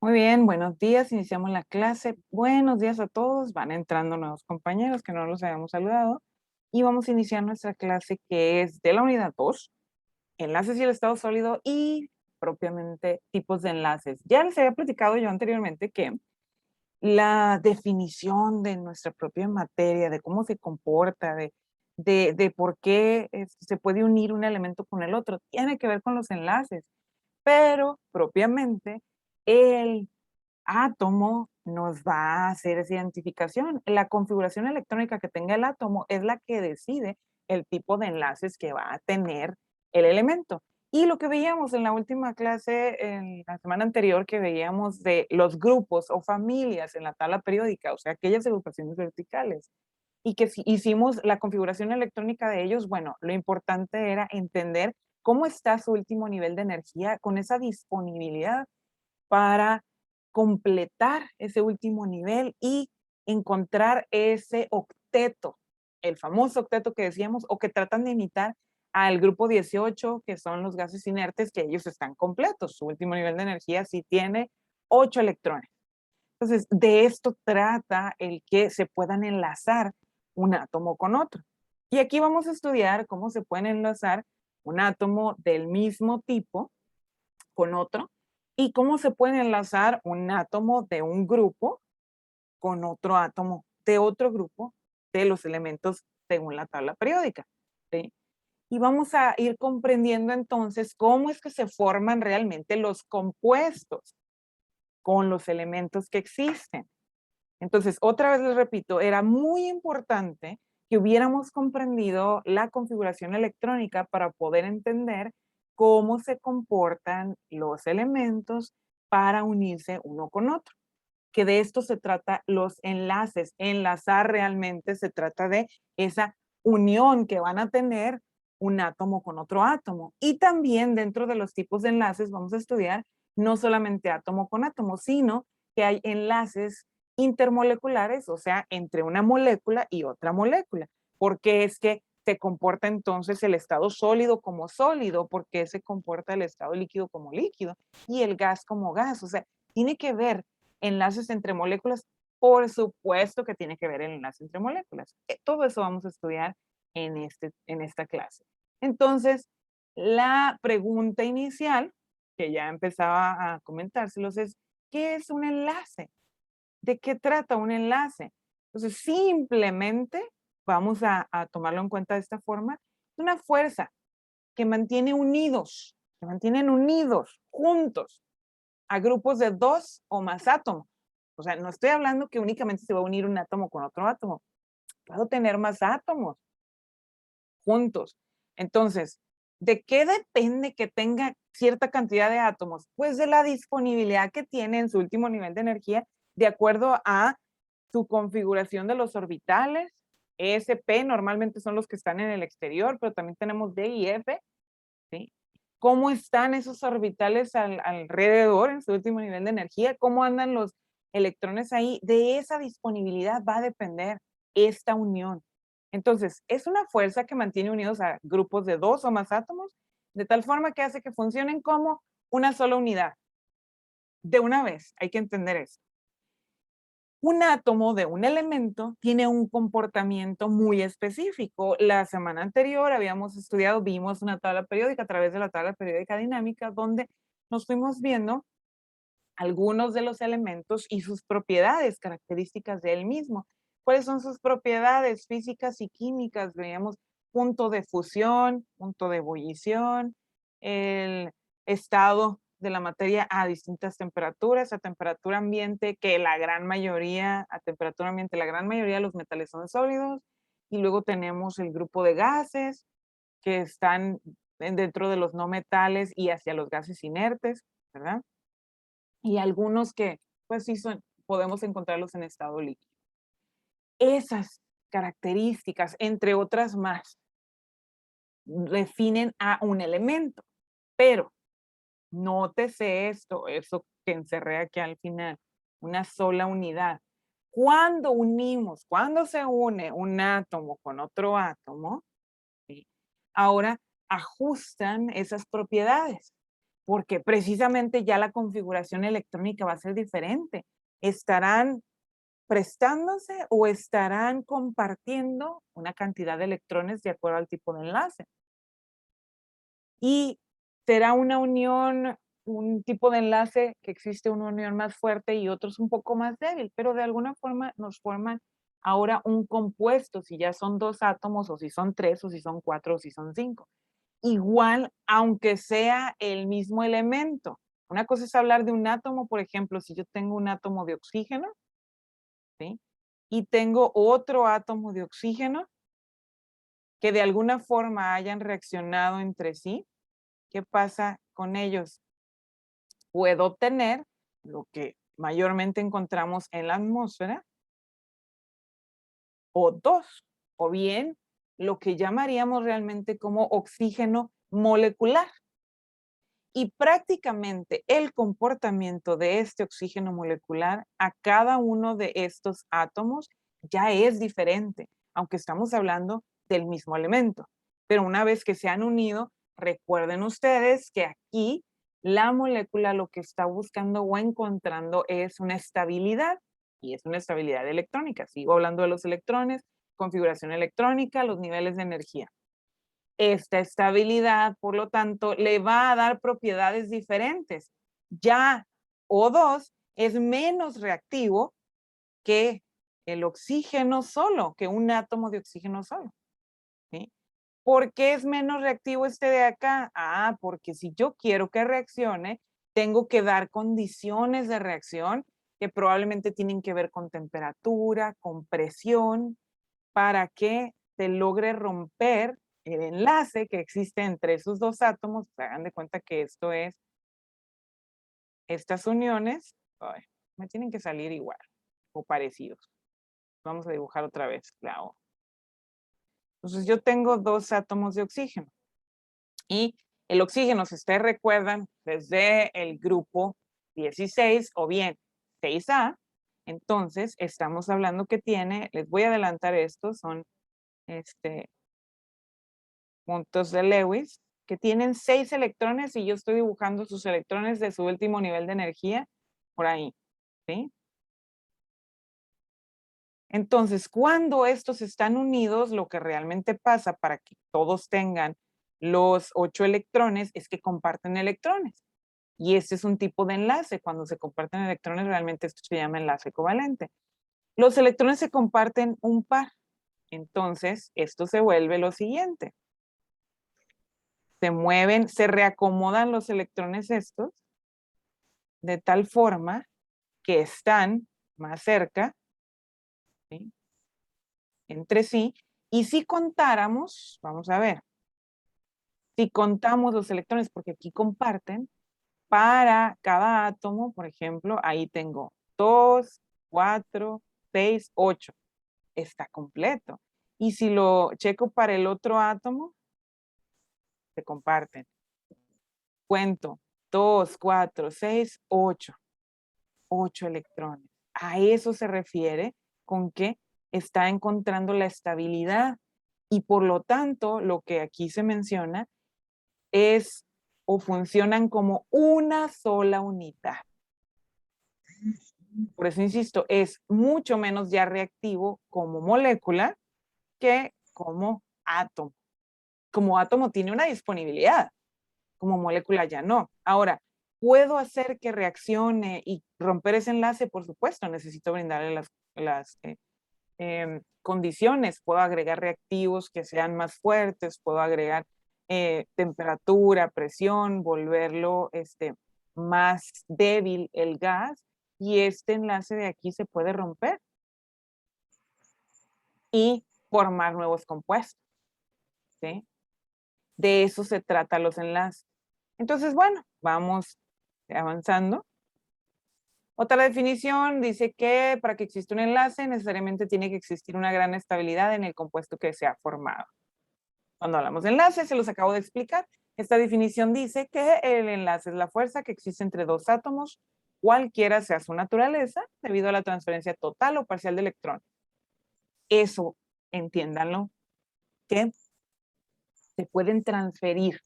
Muy bien, buenos días. Iniciamos la clase. Buenos días a todos. Van entrando nuevos compañeros que no los habíamos saludado. Y vamos a iniciar nuestra clase que es de la unidad 2, enlaces y el estado sólido y propiamente tipos de enlaces. Ya les había platicado yo anteriormente que la definición de nuestra propia materia, de cómo se comporta, de por qué se puede unir un elemento con el otro, tiene que ver con los enlaces, pero propiamente el átomo nos va a hacer esa identificación. La configuración electrónica que tenga el átomo es la que decide el tipo de enlaces que va a tener el elemento. Y lo que veíamos en la última clase, en la semana anterior, que veíamos de los grupos o familias en la tabla periódica, o sea, aquellas agrupaciones verticales, y que si hicimos la configuración electrónica de ellos, bueno, lo importante era entender cómo está su último nivel de energía con esa disponibilidad para completar ese último nivel y encontrar ese octeto, el famoso octeto que decíamos, o que tratan de imitar al grupo 18, que son los gases inertes, que ellos están completos. Su último nivel de energía sí tiene 8 electrones. Entonces, de esto trata el que se puedan enlazar un átomo con otro. Y aquí vamos a estudiar cómo se pueden enlazar un átomo del mismo tipo con otro y cómo se puede enlazar un átomo de un grupo con otro átomo de otro grupo de los elementos según la tabla periódica. ¿Sí? Y vamos a ir comprendiendo entonces cómo es que se forman realmente los compuestos con los elementos que existen. Entonces, otra vez les repito, era muy importante que hubiéramos comprendido la configuración electrónica para poder entender cómo se comportan los elementos para unirse uno con otro. Que de esto se trata los enlaces. Enlazar realmente se trata de esa unión que van a tener un átomo con otro átomo. Y también dentro de los tipos de enlaces vamos a estudiar no solamente átomo con átomo, sino que hay enlaces intermoleculares, o sea, entre una molécula y otra molécula. Porque es que se comporta entonces el estado sólido como sólido, porque se comporta el estado líquido como líquido y el gas como gas. O sea, tiene que ver enlaces entre moléculas, por supuesto que tiene que ver el enlace entre moléculas. Todo eso vamos a estudiar en esta clase. Entonces, la pregunta inicial, que ya empezaba a comentárselos, es, ¿qué es un enlace? ¿De qué trata un enlace? Entonces, simplemente vamos a tomarlo en cuenta de esta forma. Es una fuerza que mantiene unidos, que mantienen unidos, juntos, a grupos de dos o más átomos. O sea, no estoy hablando que únicamente se va a unir un átomo con otro átomo. Puedo tener más átomos juntos. Entonces, ¿de qué depende que tenga cierta cantidad de átomos? Pues de la disponibilidad que tiene en su último nivel de energía de acuerdo a su configuración de los orbitales. SP normalmente son los que están en el exterior, pero también tenemos D y F, ¿sí? ¿Cómo están esos orbitales alrededor en su último nivel de energía? ¿Cómo andan los electrones ahí? De esa disponibilidad va a depender esta unión. Entonces, es una fuerza que mantiene unidos a grupos de dos o más átomos, de tal forma que hace que funcionen como una sola unidad. De una vez, hay que entender eso. Un átomo de un elemento tiene un comportamiento muy específico. La semana anterior habíamos estudiado, vimos una tabla periódica a través de la tabla periódica dinámica, donde nos fuimos viendo algunos de los elementos y sus propiedades, características de él mismo. ¿Cuáles son sus propiedades físicas y químicas? Veíamos punto de fusión, punto de ebullición, el estado de la materia a distintas temperaturas, a temperatura ambiente, que la gran mayoría, a temperatura ambiente, la gran mayoría de los metales son sólidos, y luego tenemos el grupo de gases que están dentro de los no metales y hacia los gases inertes, ¿verdad? Y algunos que, pues sí, podemos encontrarlos en estado líquido. Esas características, entre otras más, definen a un elemento, pero nótese esto, eso que encerré aquí al final, una sola unidad. Cuando unimos, cuando se une un átomo con otro átomo, ¿sí? Ahora ajustan esas propiedades. porque precisamente ya la configuración electrónica va a ser diferente. ¿Estarán prestándose o estarán compartiendo una cantidad de electrones de acuerdo al tipo de enlace? Y será una unión, un tipo de enlace que existe una unión más fuerte y otros un poco más débil, pero de alguna forma nos forman ahora un compuesto, si ya son 2 átomos, o si son 3, o si son 4, o si son 5. Igual, aunque sea el mismo elemento. Una cosa es hablar de un átomo, por ejemplo, si yo tengo un átomo de oxígeno, ¿sí? Y tengo otro átomo de oxígeno que de alguna forma hayan reaccionado entre sí, ¿qué pasa con ellos? Puedo obtener lo que mayormente encontramos en la atmósfera, O2, o bien lo que llamaríamos realmente como oxígeno molecular. Y prácticamente el comportamiento de este oxígeno molecular a cada uno de estos átomos ya es diferente, aunque estamos hablando del mismo elemento. Pero una vez que se han unido, recuerden ustedes que aquí la molécula lo que está buscando o encontrando es una estabilidad, y es una estabilidad electrónica. Sigo hablando de los electrones, configuración electrónica, los niveles de energía. Esta estabilidad, por lo tanto, le va a dar propiedades diferentes. Ya O2 es menos reactivo que el oxígeno solo, que un átomo de oxígeno solo. ¿Sí? ¿Por qué es menos reactivo este de acá? Ah, porque si yo quiero que reaccione, tengo que dar condiciones de reacción que probablemente tienen que ver con temperatura, con presión, para que se logre romper el enlace que existe entre esos dos átomos. Hagan de cuenta que esto es, estas uniones, ay, me tienen que salir igual o parecidos. Vamos a dibujar otra vez la O. Entonces yo tengo dos átomos de oxígeno y el oxígeno, si ustedes recuerdan, desde el grupo 16 o bien 6A, entonces estamos hablando que tiene, les voy a adelantar esto, son puntos de Lewis, que tienen 6 electrones y yo estoy dibujando sus electrones de su último nivel de energía por ahí, ¿sí? Entonces, cuando estos están unidos, lo que realmente pasa para que todos tengan los 8 electrones es que comparten electrones. Y este es un tipo de enlace. Cuando se comparten electrones, realmente esto se llama enlace covalente. Los electrones se comparten un par. Entonces, esto se vuelve lo siguiente. Se mueven, se reacomodan los electrones estos de tal forma que están más cerca, ¿sí? Entre sí. Y si contáramos, vamos a ver, si contamos los electrones, porque aquí comparten, para cada átomo, por ejemplo, ahí tengo 2, 4, 6, 8. Está completo. Y si lo checo para el otro átomo, se comparten. Cuento 2, 4, 6, 8. 8 electrones. A eso se refiere con que está encontrando la estabilidad y por lo tanto lo que aquí se menciona es o funcionan como una sola unidad. Por eso insisto, es mucho menos ya reactivo como molécula que como átomo. Como átomo tiene una disponibilidad, como molécula ya no. Ahora, ¿puedo hacer que reaccione y romper ese enlace? Por supuesto, necesito brindarle las condiciones. Puedo agregar reactivos que sean más fuertes, puedo agregar temperatura, presión, volverlo más débil el gas y este enlace de aquí se puede romper y formar nuevos compuestos. ¿Sí? De eso se trata los enlaces. Entonces, bueno, vamos avanzando. Otra definición dice que para que exista un enlace necesariamente tiene que existir una gran estabilidad en el compuesto que se ha formado. Cuando hablamos de enlace, se los acabo de explicar. Esta definición dice que el enlace es la fuerza que existe entre dos átomos, cualquiera sea su naturaleza, debido a la transferencia total o parcial de electrones. Eso, entiéndanlo, que se pueden transferir.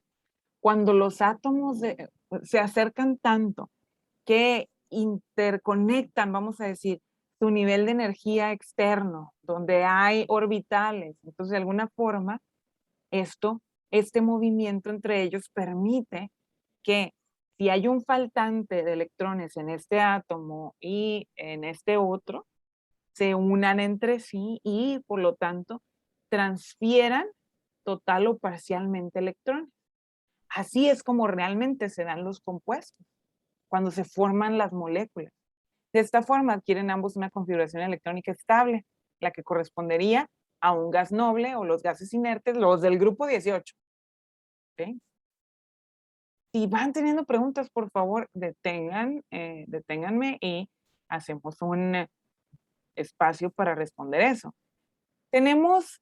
Cuando los átomos se acercan tanto que interconectan, vamos a decir, su nivel de energía externo, donde hay orbitales. Entonces, de alguna forma, este movimiento entre ellos permite que si hay un faltante de electrones en este átomo y en este otro, se unan entre sí y, por lo tanto, transfieran total o parcialmente electrones. Así es como realmente se dan los compuestos, cuando se forman las moléculas. De esta forma adquieren ambos una configuración electrónica estable, la que correspondería a un gas noble o los gases inertes, los del grupo 18. ¿Okay? Si van teniendo preguntas, por favor, deténganme y hacemos un espacio para responder eso. Tenemos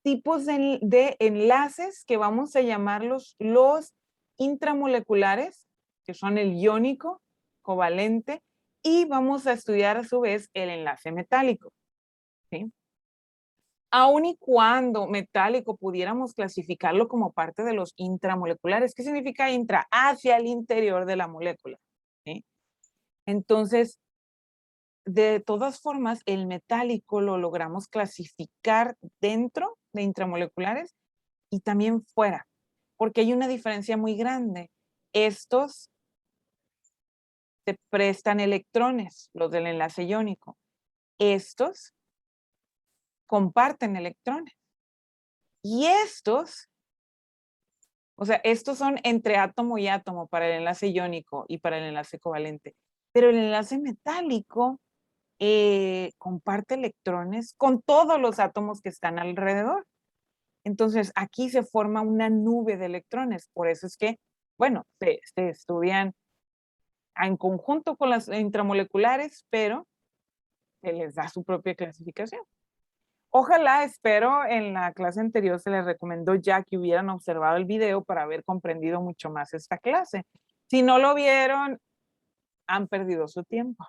tipos de enlaces que vamos a llamarlos los intramoleculares, que son el iónico, covalente, y vamos a estudiar a su vez el enlace metálico. ¿Sí? Aun y cuando metálico pudiéramos clasificarlo como parte de los intramoleculares. ¿Qué significa intra? Hacia el interior de la molécula. ¿Sí? Entonces, de todas formas, el metálico lo logramos clasificar dentro de intramoleculares y también fuera, porque hay una diferencia muy grande. Estos te prestan electrones, los del enlace iónico. Estos comparten electrones. Y estos, o sea, estos son entre átomo y átomo para el enlace iónico y para el enlace covalente. Pero el enlace metálico comparte electrones con todos los átomos que están alrededor. Entonces, aquí se forma una nube de electrones. Por eso es que, bueno, se estudian en conjunto con las intramoleculares, pero se les da su propia clasificación. Ojalá, espero, en la clase anterior se les recomendó ya que hubieran observado el video para haber comprendido mucho más esta clase. Si no lo vieron, han perdido su tiempo.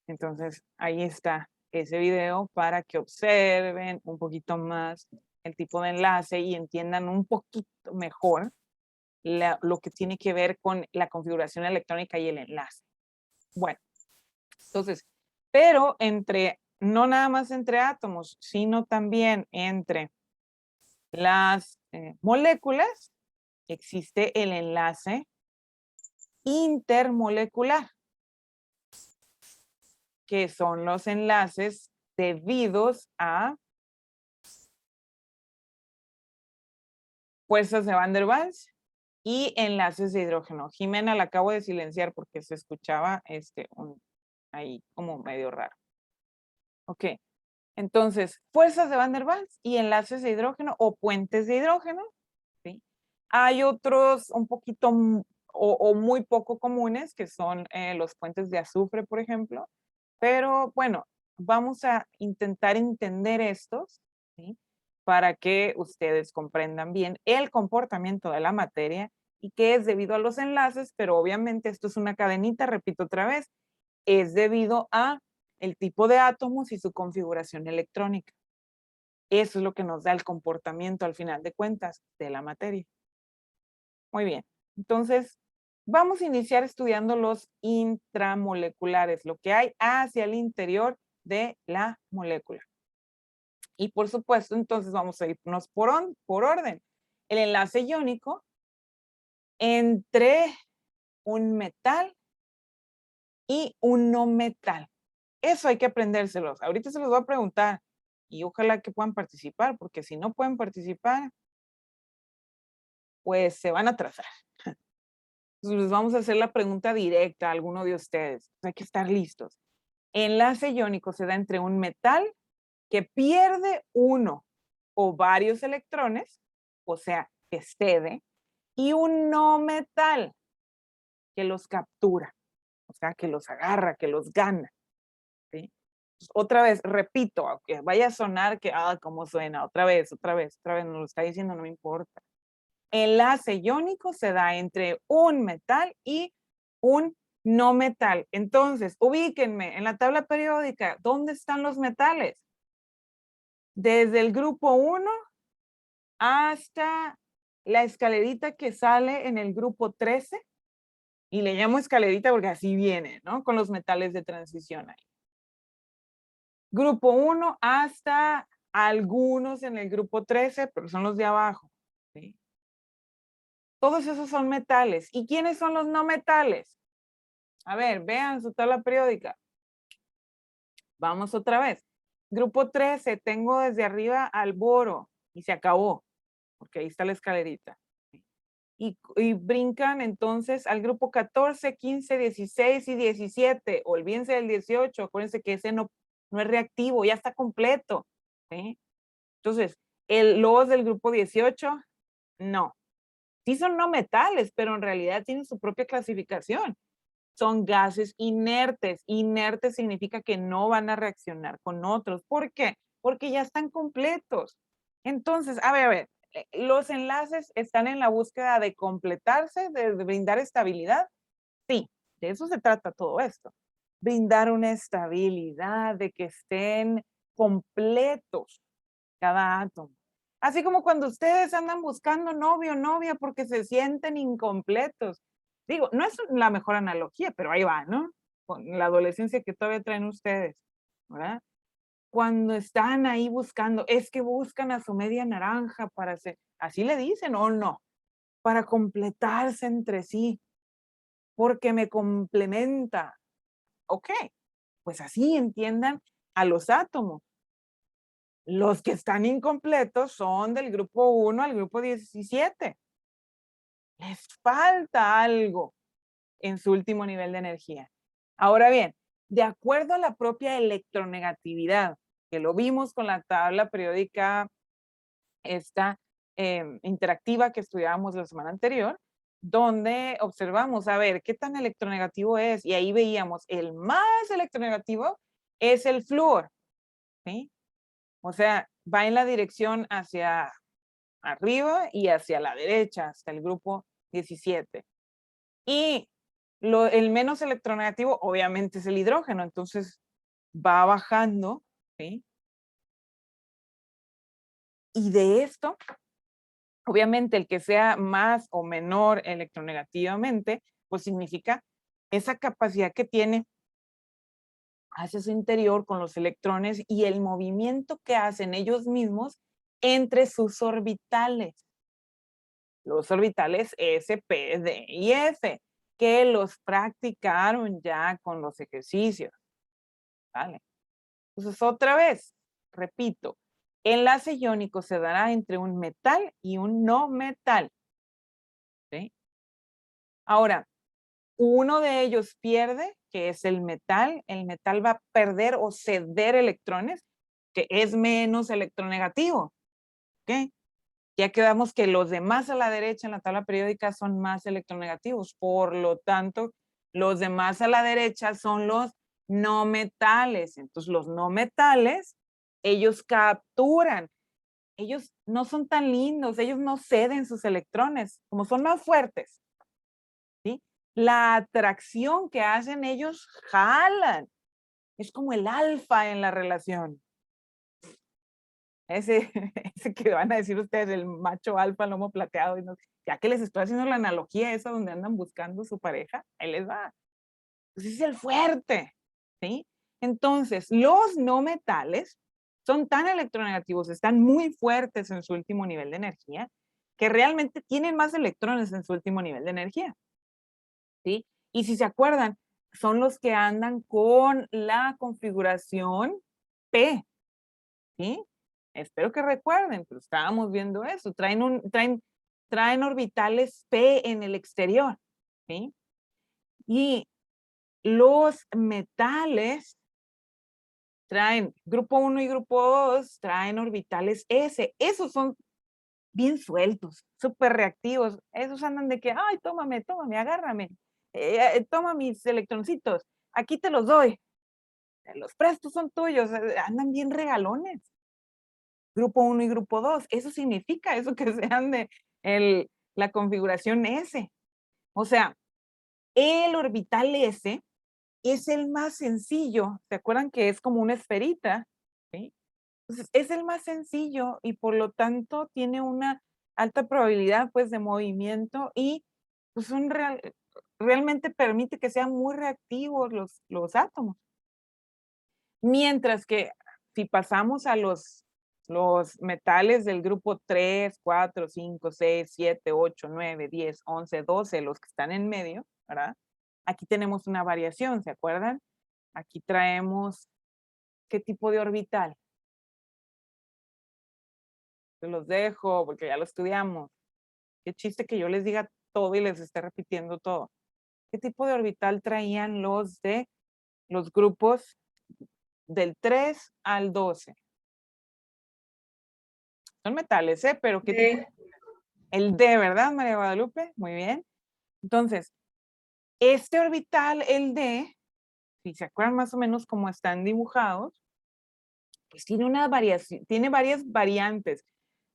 Entonces, ahí está ese video para que observen un poquito más el tipo de enlace y entiendan un poquito mejor lo que tiene que ver con la configuración electrónica y el enlace. Bueno, entonces, pero no nada más entre átomos, sino también entre las moléculas, existe el enlace intermolecular, que son los enlaces debidos a fuerzas de Van der Waals y enlaces de hidrógeno. Jimena la acabo de silenciar porque se escuchaba ahí como medio raro. Ok, entonces, fuerzas de Van der Waals y enlaces de hidrógeno o puentes de hidrógeno. ¿Sí? Hay otros un poquito o muy poco comunes que son los puentes de azufre, por ejemplo. Pero bueno, vamos a intentar entender estos, ¿sí? Para que ustedes comprendan bien el comportamiento de la materia y que es debido a los enlaces, pero obviamente esto es una cadenita, repito otra vez, es debido a el tipo de átomos y su configuración electrónica. Eso es lo que nos da el comportamiento al final de cuentas de la materia. Muy bien, entonces vamos a iniciar estudiando los intramoleculares, lo que hay hacia el interior de la molécula. Y por supuesto, entonces vamos a irnos por orden. El enlace iónico entre un metal y un no metal. Eso hay que aprendérselos. Ahorita se los voy a preguntar y ojalá que puedan participar, porque si no pueden participar, pues se van a atrasar. Entonces les vamos a hacer la pregunta directa a alguno de ustedes. Hay que estar listos. Enlace iónico se da entre un metal que pierde uno o varios electrones, o sea, que cede, y un no metal que los captura, o sea, que los agarra, que los gana. ¿Sí? Otra vez, repito, aunque vaya a sonar que, cómo suena, otra vez, no lo está diciendo, no me importa. Enlace iónico se da entre un metal y un no metal. Entonces, ubíquenme en la tabla periódica, ¿dónde están los metales? Desde el grupo 1 hasta la escalerita que sale en el grupo 13, y le llamo escalerita porque así viene, ¿no? Con los metales de transición ahí. Grupo 1 hasta algunos en el grupo 13, pero son los de abajo, ¿sí? Todos esos son metales. ¿Y quiénes son los no metales? A ver, vean su tabla periódica. Vamos otra vez. Grupo 13, tengo desde arriba al boro y se acabó, porque ahí está la escalerita. Y brincan entonces al grupo 14, 15, 16 y 17. Olvídense del 18, acuérdense que ese no es reactivo, ya está completo. ¿Sí? Entonces, los del grupo 18, no. Sí son no metales, pero en realidad tienen su propia clasificación. Son gases inertes. Inertes significa que no van a reaccionar con otros. ¿Por qué? Porque ya están completos. Entonces, a ver, ¿los enlaces están en la búsqueda de completarse, de brindar estabilidad? Sí, de eso se trata todo esto. Brindar una estabilidad, de que estén completos cada átomo. Así como cuando ustedes andan buscando novio o novia porque se sienten incompletos. Digo, no es la mejor analogía, pero ahí va, ¿no? Con la adolescencia que todavía traen ustedes, ¿verdad? Cuando están ahí buscando, es que buscan a su media naranja para hacer, así le dicen o no, para completarse entre sí, porque me complementa. Ok, pues así entiendan a los átomos. Los que están incompletos son del grupo 1 al grupo 17. Les falta algo en su último nivel de energía. Ahora bien, de acuerdo a la propia electronegatividad, que lo vimos con la tabla periódica esta interactiva que estudiábamos la semana anterior, donde observamos, a ver, qué tan electronegativo es, y ahí veíamos, el más electronegativo es el flúor, ¿sí? O sea, va en la dirección hacia arriba y hacia la derecha, hasta el grupo 17. Y el menos electronegativo, obviamente, es el hidrógeno, entonces va bajando, ¿sí? Y de esto, obviamente, el que sea más o menor electronegativamente, pues significa esa capacidad que tiene hacia su interior con los electrones y el movimiento que hacen ellos mismos entre sus orbitales. Los orbitales S, P, D y F, que los practicaron ya con los ejercicios. ¿Vale? Entonces, otra vez, repito, enlace iónico se dará entre un metal y un no metal. ¿Sí? Ahora, uno de ellos pierde, que es el metal va a perder o ceder electrones, que es menos electronegativo. ¿Ok? Ya quedamos que los demás a la derecha en la tabla periódica son más electronegativos. Por lo tanto, los demás a la derecha son los no metales. Entonces, los no metales, ellos capturan. Ellos no son tan lindos, ellos no ceden sus electrones, como son más fuertes. ¿Sí? La atracción que hacen ellos jalan. Es como el alfa en la relación. Ese, ese que van a decir ustedes, el macho alfa, lomo plateado, y no, ya que les estoy haciendo la analogía esa donde andan buscando su pareja, ahí les va. Pues es el fuerte, ¿sí? Entonces, los no metales son tan electronegativos, están muy fuertes en su último nivel de energía, que realmente tienen más electrones en su último nivel de energía, ¿sí? Y si se acuerdan, son los que andan con la configuración P, ¿sí? Espero que recuerden, pero estábamos viendo eso. Traen orbitales P en el exterior, ¿sí? Y los metales traen, grupo 1 y grupo 2, traen orbitales S. Esos son bien sueltos, súper reactivos. Esos andan de que, ay, tómame, agárrame. Toma mis electroncitos, aquí te los doy. Los prestos son tuyos, andan bien regalones. Grupo 1 y grupo 2. Eso significa eso que sean de la configuración S. O sea, el orbital S es el más sencillo. ¿Se acuerdan que es como una esferita? ¿Sí? Entonces, es el más sencillo y por lo tanto tiene una alta probabilidad pues de movimiento y pues realmente permite que sean muy reactivos los átomos. Mientras que si pasamos a los metales del grupo 3, 4, 5, 6, 7, 8, 9, 10, 11, 12, los que están en medio, ¿verdad? Aquí tenemos una variación, ¿se acuerdan? Aquí traemos, ¿qué tipo de orbital? Se los dejo porque ya lo estudiamos. Qué chiste que yo les diga todo y les esté repitiendo todo. ¿Qué tipo de orbital traían los de los grupos del 3 al 12? Son metales, ¿eh? Pero ¿qué tipo? El D, ¿verdad, María Guadalupe? Muy bien. Entonces, este orbital, el D, si se acuerdan más o menos cómo están dibujados, pues tiene una variación, tiene varias variantes.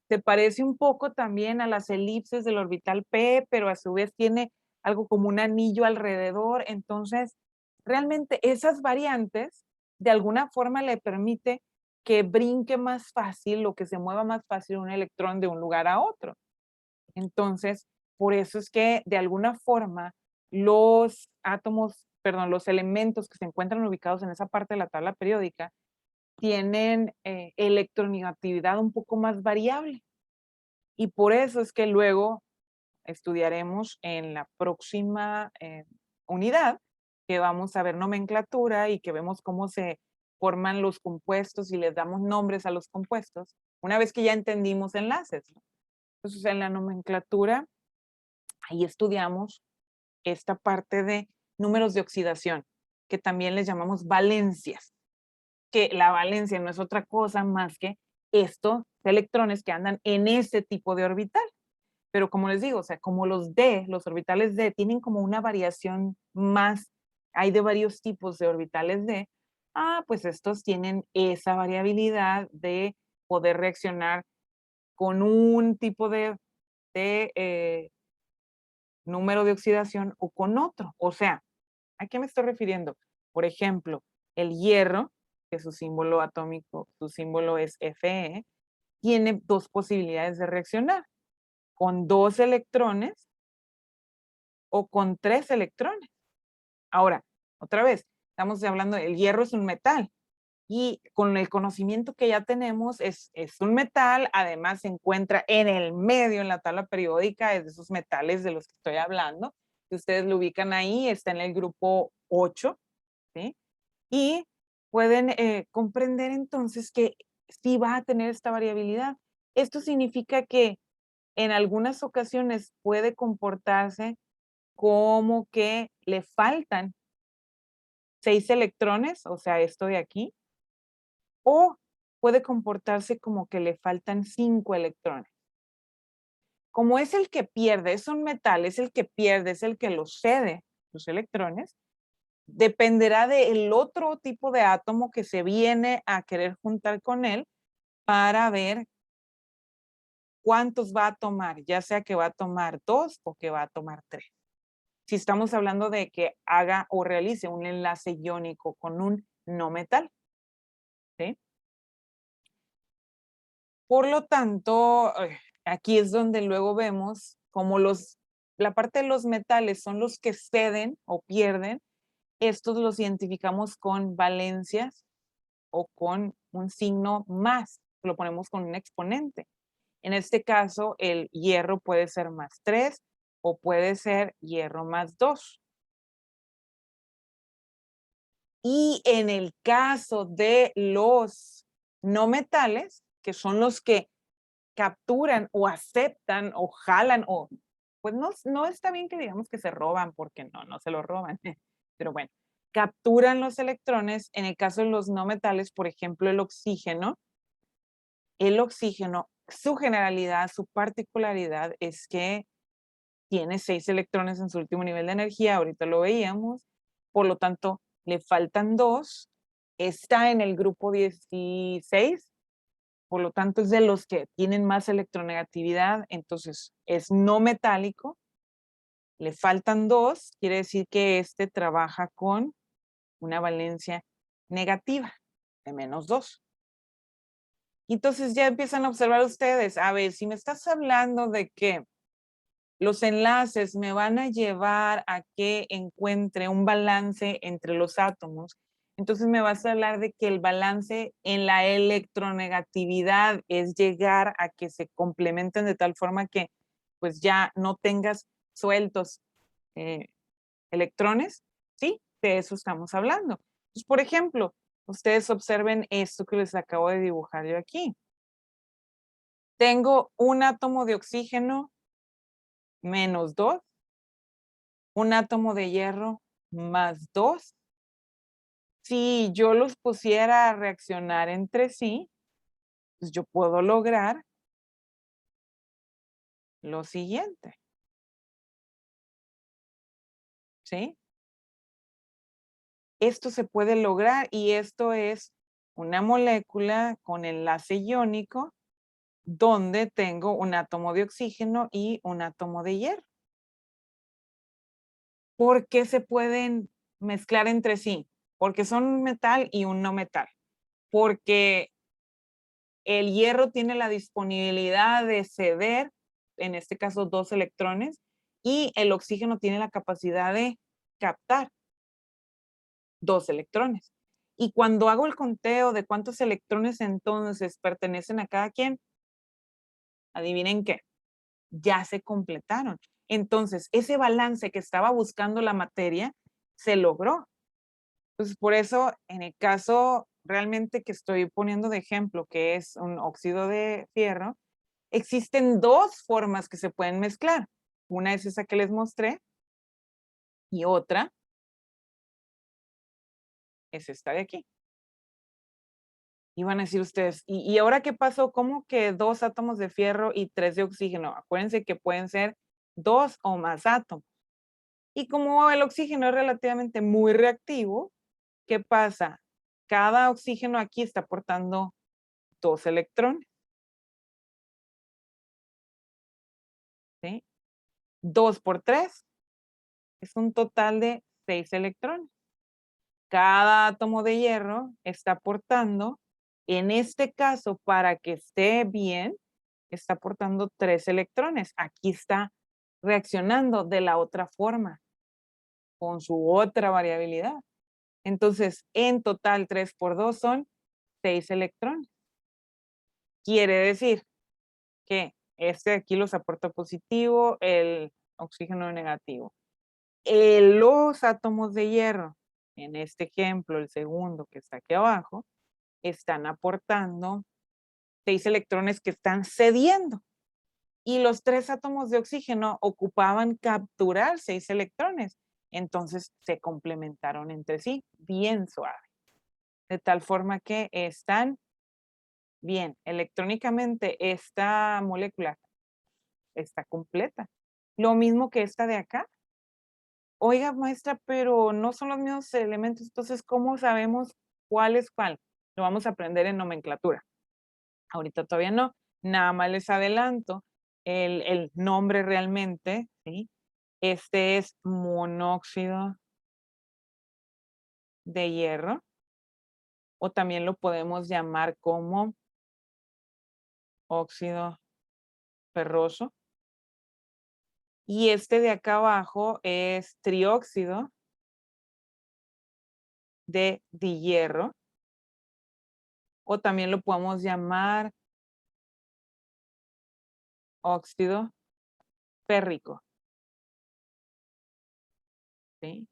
Se parece un poco también a las elipses del orbital P, pero a su vez tiene algo como un anillo alrededor. Entonces, realmente esas variantes de alguna forma le permite que brinque más fácil o que se mueva más fácil un electrón de un lugar a otro. Entonces, por eso es que de alguna forma los átomos, perdón, los elementos que se encuentran ubicados en esa parte de la tabla periódica tienen electronegatividad un poco más variable. Y por eso es que luego estudiaremos en la próxima unidad, que vamos a ver nomenclatura y que vemos cómo se forman los compuestos y les damos nombres a los compuestos, una vez que ya entendimos enlaces, ¿no? Entonces, en la nomenclatura, ahí estudiamos esta parte de números de oxidación, que también les llamamos valencias, que la valencia no es otra cosa más que estos electrones que andan en ese tipo de orbital. Pero como les digo, o sea, como los D, los orbitales D, tienen como una variación más, hay de varios tipos de orbitales D, pues estos tienen esa variabilidad de poder reaccionar con un tipo de número de oxidación o con otro. O sea, ¿a qué me estoy refiriendo? Por ejemplo, el hierro, que su símbolo atómico, su símbolo es Fe, tiene dos posibilidades de reaccionar, con 2 electrones o con 3 electrones. Ahora, otra vez, estamos hablando, el hierro es un metal y con el conocimiento que ya tenemos es un metal, además se encuentra en el medio en la tabla periódica, es de esos metales de los que estoy hablando. Si ustedes lo ubican ahí, está en el grupo 8, ¿sí? Y pueden comprender entonces que sí va a tener esta variabilidad. Esto significa que en algunas ocasiones puede comportarse como que le faltan 6 electrones, o sea, esto de aquí, o puede comportarse como que le faltan 5 electrones. Como es el que pierde, es un metal, es el que pierde, es el que los cede, los electrones, dependerá del otro tipo de átomo que se viene a querer juntar con él para ver cuántos va a tomar, ya sea que va a tomar 2 o que va a tomar 3. Si estamos hablando de que haga o realice un enlace iónico con un no metal, ¿sí? Por lo tanto, aquí es donde luego vemos como la parte de los metales son los que ceden o pierden, estos los identificamos con valencias o con un signo más, lo ponemos con un exponente. En este caso, el hierro puede ser más 3 o puede ser hierro más 2. Y en el caso de los no metales, que son los que capturan o aceptan o jalan o pues no está bien que digamos que se roban porque no se lo roban, pero bueno, capturan los electrones. En el caso de los no metales, por ejemplo, el oxígeno, su generalidad, su particularidad es que tiene 6 electrones en su último nivel de energía, ahorita lo veíamos, por lo tanto, le faltan 2, está en el grupo 16, por lo tanto es de los que tienen más electronegatividad, entonces es no metálico, le faltan 2, quiere decir que este trabaja con una valencia negativa de -2. Entonces ya empiezan a observar ustedes, a ver, si me estás hablando de que los enlaces me van a llevar a que encuentre un balance entre los átomos, entonces me vas a hablar de que el balance en la electronegatividad es llegar a que se complementen de tal forma que pues ya no tengas sueltos electrones, ¿sí? De eso estamos hablando. Pues, por ejemplo, ustedes observen esto que les acabo de dibujar yo aquí. Tengo un átomo de oxígeno -2, un átomo de hierro +2. Si yo los pusiera a reaccionar entre sí, pues yo puedo lograr lo siguiente, ¿sí? Esto se puede lograr y esto es una molécula con enlace iónico donde tengo un átomo de oxígeno y un átomo de hierro. ¿Por qué se pueden mezclar entre sí? Porque son un metal y un no metal. Porque el hierro tiene la disponibilidad de ceder, en este caso 2 electrones, y el oxígeno tiene la capacidad de captar 2 electrones. Y cuando hago el conteo de cuántos electrones entonces pertenecen a cada quien, adivinen qué, ya se completaron. Entonces, ese balance que estaba buscando la materia se logró. Entonces, por eso, en el caso realmente que estoy poniendo de ejemplo, que es un óxido de fierro, existen 2 formas que se pueden mezclar. Una es esa que les mostré y otra es esta de aquí. Y van a decir ustedes, ¿y ahora qué pasó? ¿Cómo que 2 átomos de fierro y 3 de oxígeno? Acuérdense que pueden ser 2 o más átomos. Y como el oxígeno es relativamente muy reactivo, ¿qué pasa? Cada oxígeno aquí está aportando 2 electrones, ¿sí? 2 por 3 es un total de 6 electrones. Cada átomo de hierro está aportando, en este caso, para que esté bien, está aportando 3 electrones. Aquí está reaccionando de la otra forma, con su otra variabilidad. Entonces, en total, 3 por 2 son 6 electrones. Quiere decir que este aquí los aporta positivo, el oxígeno negativo. Los átomos de hierro, en este ejemplo, el segundo que está aquí abajo, están aportando 6 electrones que están cediendo. Y los 3 átomos de oxígeno ocupaban capturar 6 electrones. Entonces se complementaron entre sí bien suave. De tal forma que están bien. Electrónicamente esta molécula está completa. Lo mismo que esta de acá. Oiga, maestra, pero no son los mismos elementos, entonces, ¿cómo sabemos cuál es cuál? Lo vamos a aprender en nomenclatura. Ahorita todavía no, nada más les adelanto el nombre realmente, ¿sí? Este es monóxido de hierro, o también lo podemos llamar como óxido ferroso. Y este de acá abajo es trióxido de dihierro, o también lo podemos llamar óxido férrico, ¿sí?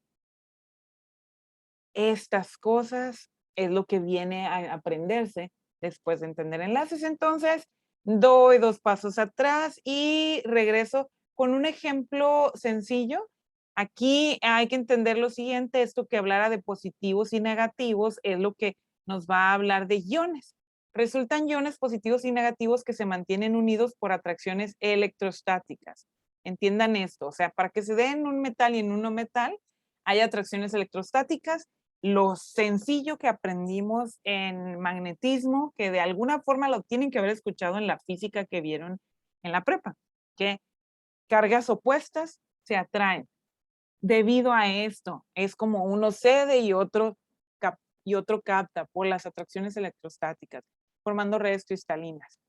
Estas cosas es lo que viene a aprenderse después de entender enlaces. Entonces, doy 2 pasos atrás y regreso con un ejemplo sencillo. Aquí hay que entender lo siguiente, esto que hablara de positivos y negativos es lo que nos va a hablar de iones. Resultan iones positivos y negativos que se mantienen unidos por atracciones electrostáticas. Entiendan esto, o sea, para que se den un metal y en un no metal, hay atracciones electrostáticas. Lo sencillo que aprendimos en magnetismo, que de alguna forma lo tienen que haber escuchado en la física que vieron en la prepa, que cargas opuestas se atraen. Debido a esto, es como uno cede y otro capta por las atracciones electrostáticas. formando redes cristalinas.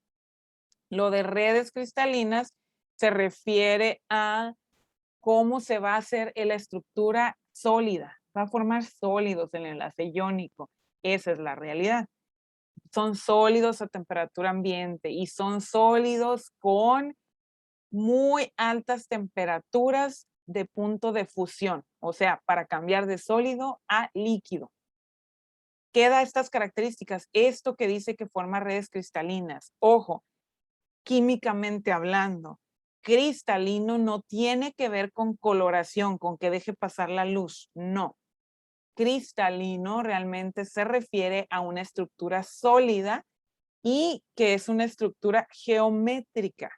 Lo de redes cristalinas se refiere a cómo se va a hacer en la estructura sólida. Va a formar sólidos el enlace iónico. Esa es la realidad. Son sólidos a temperatura ambiente y son sólidos con muy altas temperaturas de punto de fusión, o sea, para cambiar de sólido a líquido. ¿Qué da estas características? Esto que dice que forma redes cristalinas. Ojo, químicamente hablando, cristalino no tiene que ver con coloración, con que deje pasar la luz. No. Cristalino realmente se refiere a una estructura sólida y que es una estructura geométrica,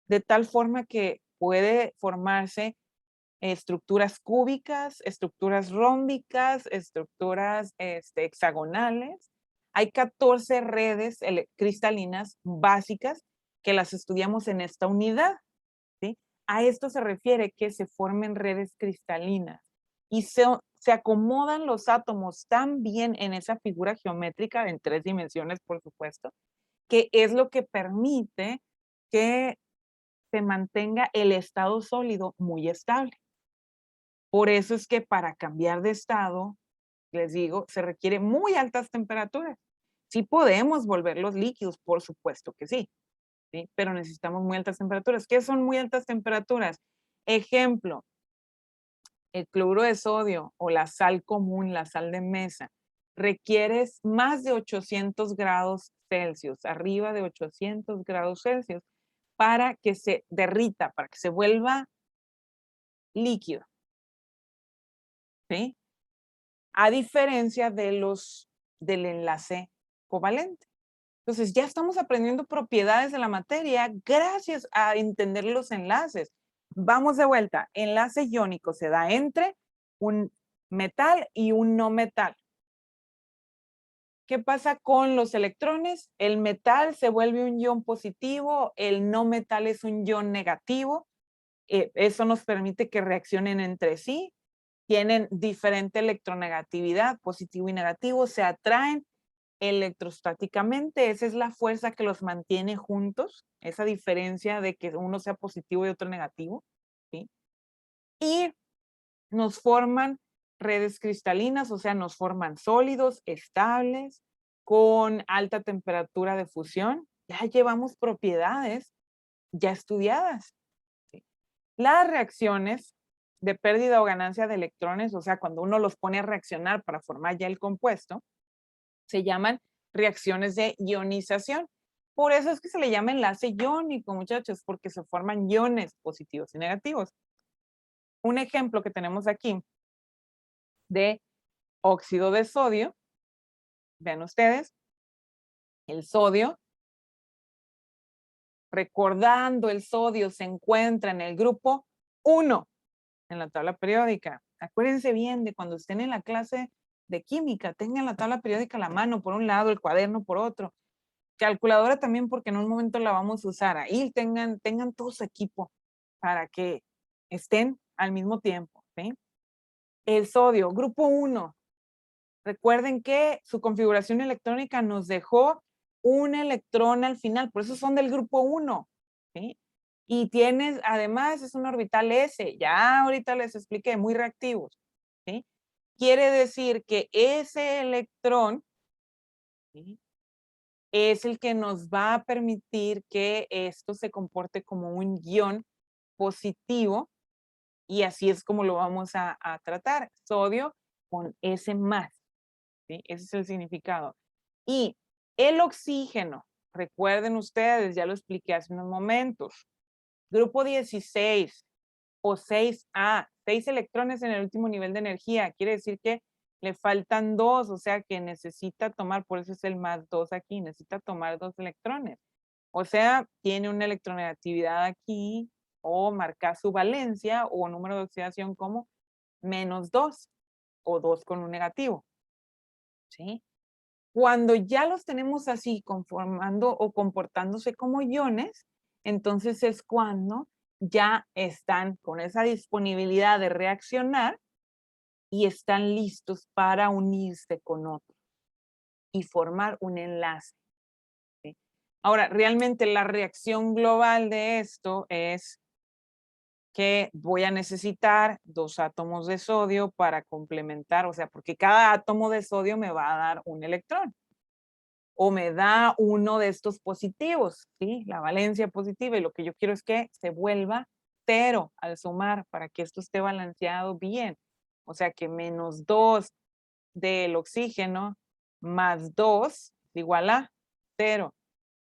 de tal forma que puede formarse estructuras cúbicas, estructuras rómbicas, estructuras hexagonales. Hay 14 redes cristalinas básicas que las estudiamos en esta unidad, ¿sí? A esto se refiere que se formen redes cristalinas y se acomodan los átomos tan bien en esa figura geométrica en 3 dimensiones, por supuesto, que es lo que permite que se mantenga el estado sólido muy estable. Por eso es que para cambiar de estado, les digo, se requiere muy altas temperaturas. Sí podemos volverlos líquidos, por supuesto que sí, ¿sí? Pero necesitamos muy altas temperaturas. ¿Qué son muy altas temperaturas? Ejemplo, el cloruro de sodio o la sal común, la sal de mesa, requieres más de 800 grados Celsius, arriba de 800 grados Celsius, para que se derrita, para que se vuelva líquido, ¿sí? A diferencia del enlace covalente. Entonces, ya estamos aprendiendo propiedades de la materia gracias a entender los enlaces. Vamos de vuelta. Enlace iónico se da entre un metal y un no metal. ¿Qué pasa con los electrones? El metal se vuelve un ion positivo, el no metal es un ion negativo. Eso nos permite que reaccionen entre sí. Tienen diferente electronegatividad, positivo y negativo, se atraen electrostáticamente. Esa es la fuerza que los mantiene juntos, esa diferencia de que uno sea positivo y otro negativo, ¿sí? Y nos forman redes cristalinas, o sea, nos forman sólidos, estables, con alta temperatura de fusión. Ya llevamos propiedades ya estudiadas, ¿sí? Las reacciones de pérdida o ganancia de electrones, o sea, cuando uno los pone a reaccionar para formar ya el compuesto, se llaman reacciones de ionización. Por eso es que se le llama enlace iónico, muchachos, porque se forman iones positivos y negativos. Un ejemplo que tenemos aquí de óxido de sodio, vean ustedes, el sodio, recordando el sodio se encuentra en el grupo 1 en la tabla periódica. Acuérdense bien de cuando estén en la clase de química, tengan la tabla periódica a la mano por un lado, el cuaderno por otro. Calculadora también porque en un momento la vamos a usar. Ahí tengan todo su equipo para que estén al mismo tiempo, ¿sí? El sodio, grupo 1. Recuerden que su configuración electrónica nos dejó un electrón al final, por eso son del grupo 1, ¿sí? Y tienes, además, es un orbital S, ya ahorita les expliqué, muy reactivos, ¿sí? Quiere decir que ese electrón, ¿sí?, es el que nos va a permitir que esto se comporte como un ion positivo y así es como lo vamos a tratar. Sodio con S más, ¿sí? Ese es el significado. Y el oxígeno, recuerden ustedes, ya lo expliqué hace unos momentos, grupo 16 o 6A, 6 electrones en el último nivel de energía, quiere decir que le faltan 2, o sea que necesita tomar, por eso es el más 2 aquí, necesita tomar 2 electrones. O sea, tiene una electronegatividad aquí o marca su valencia o número de oxidación como -2 o 2 con un negativo, ¿sí? Cuando ya los tenemos así conformando o comportándose como iones, entonces es cuando ya están con esa disponibilidad de reaccionar y están listos para unirse con otro y formar un enlace. Ahora, realmente la reacción global de esto es que voy a necesitar 2 átomos de sodio para complementar, o sea, porque cada átomo de sodio me va a dar un electrón o me da uno de estos positivos, ¿sí? La valencia positiva, y lo que yo quiero es que se vuelva cero al sumar para que esto esté balanceado bien. O sea, que -2 del oxígeno más 2 igual a cero.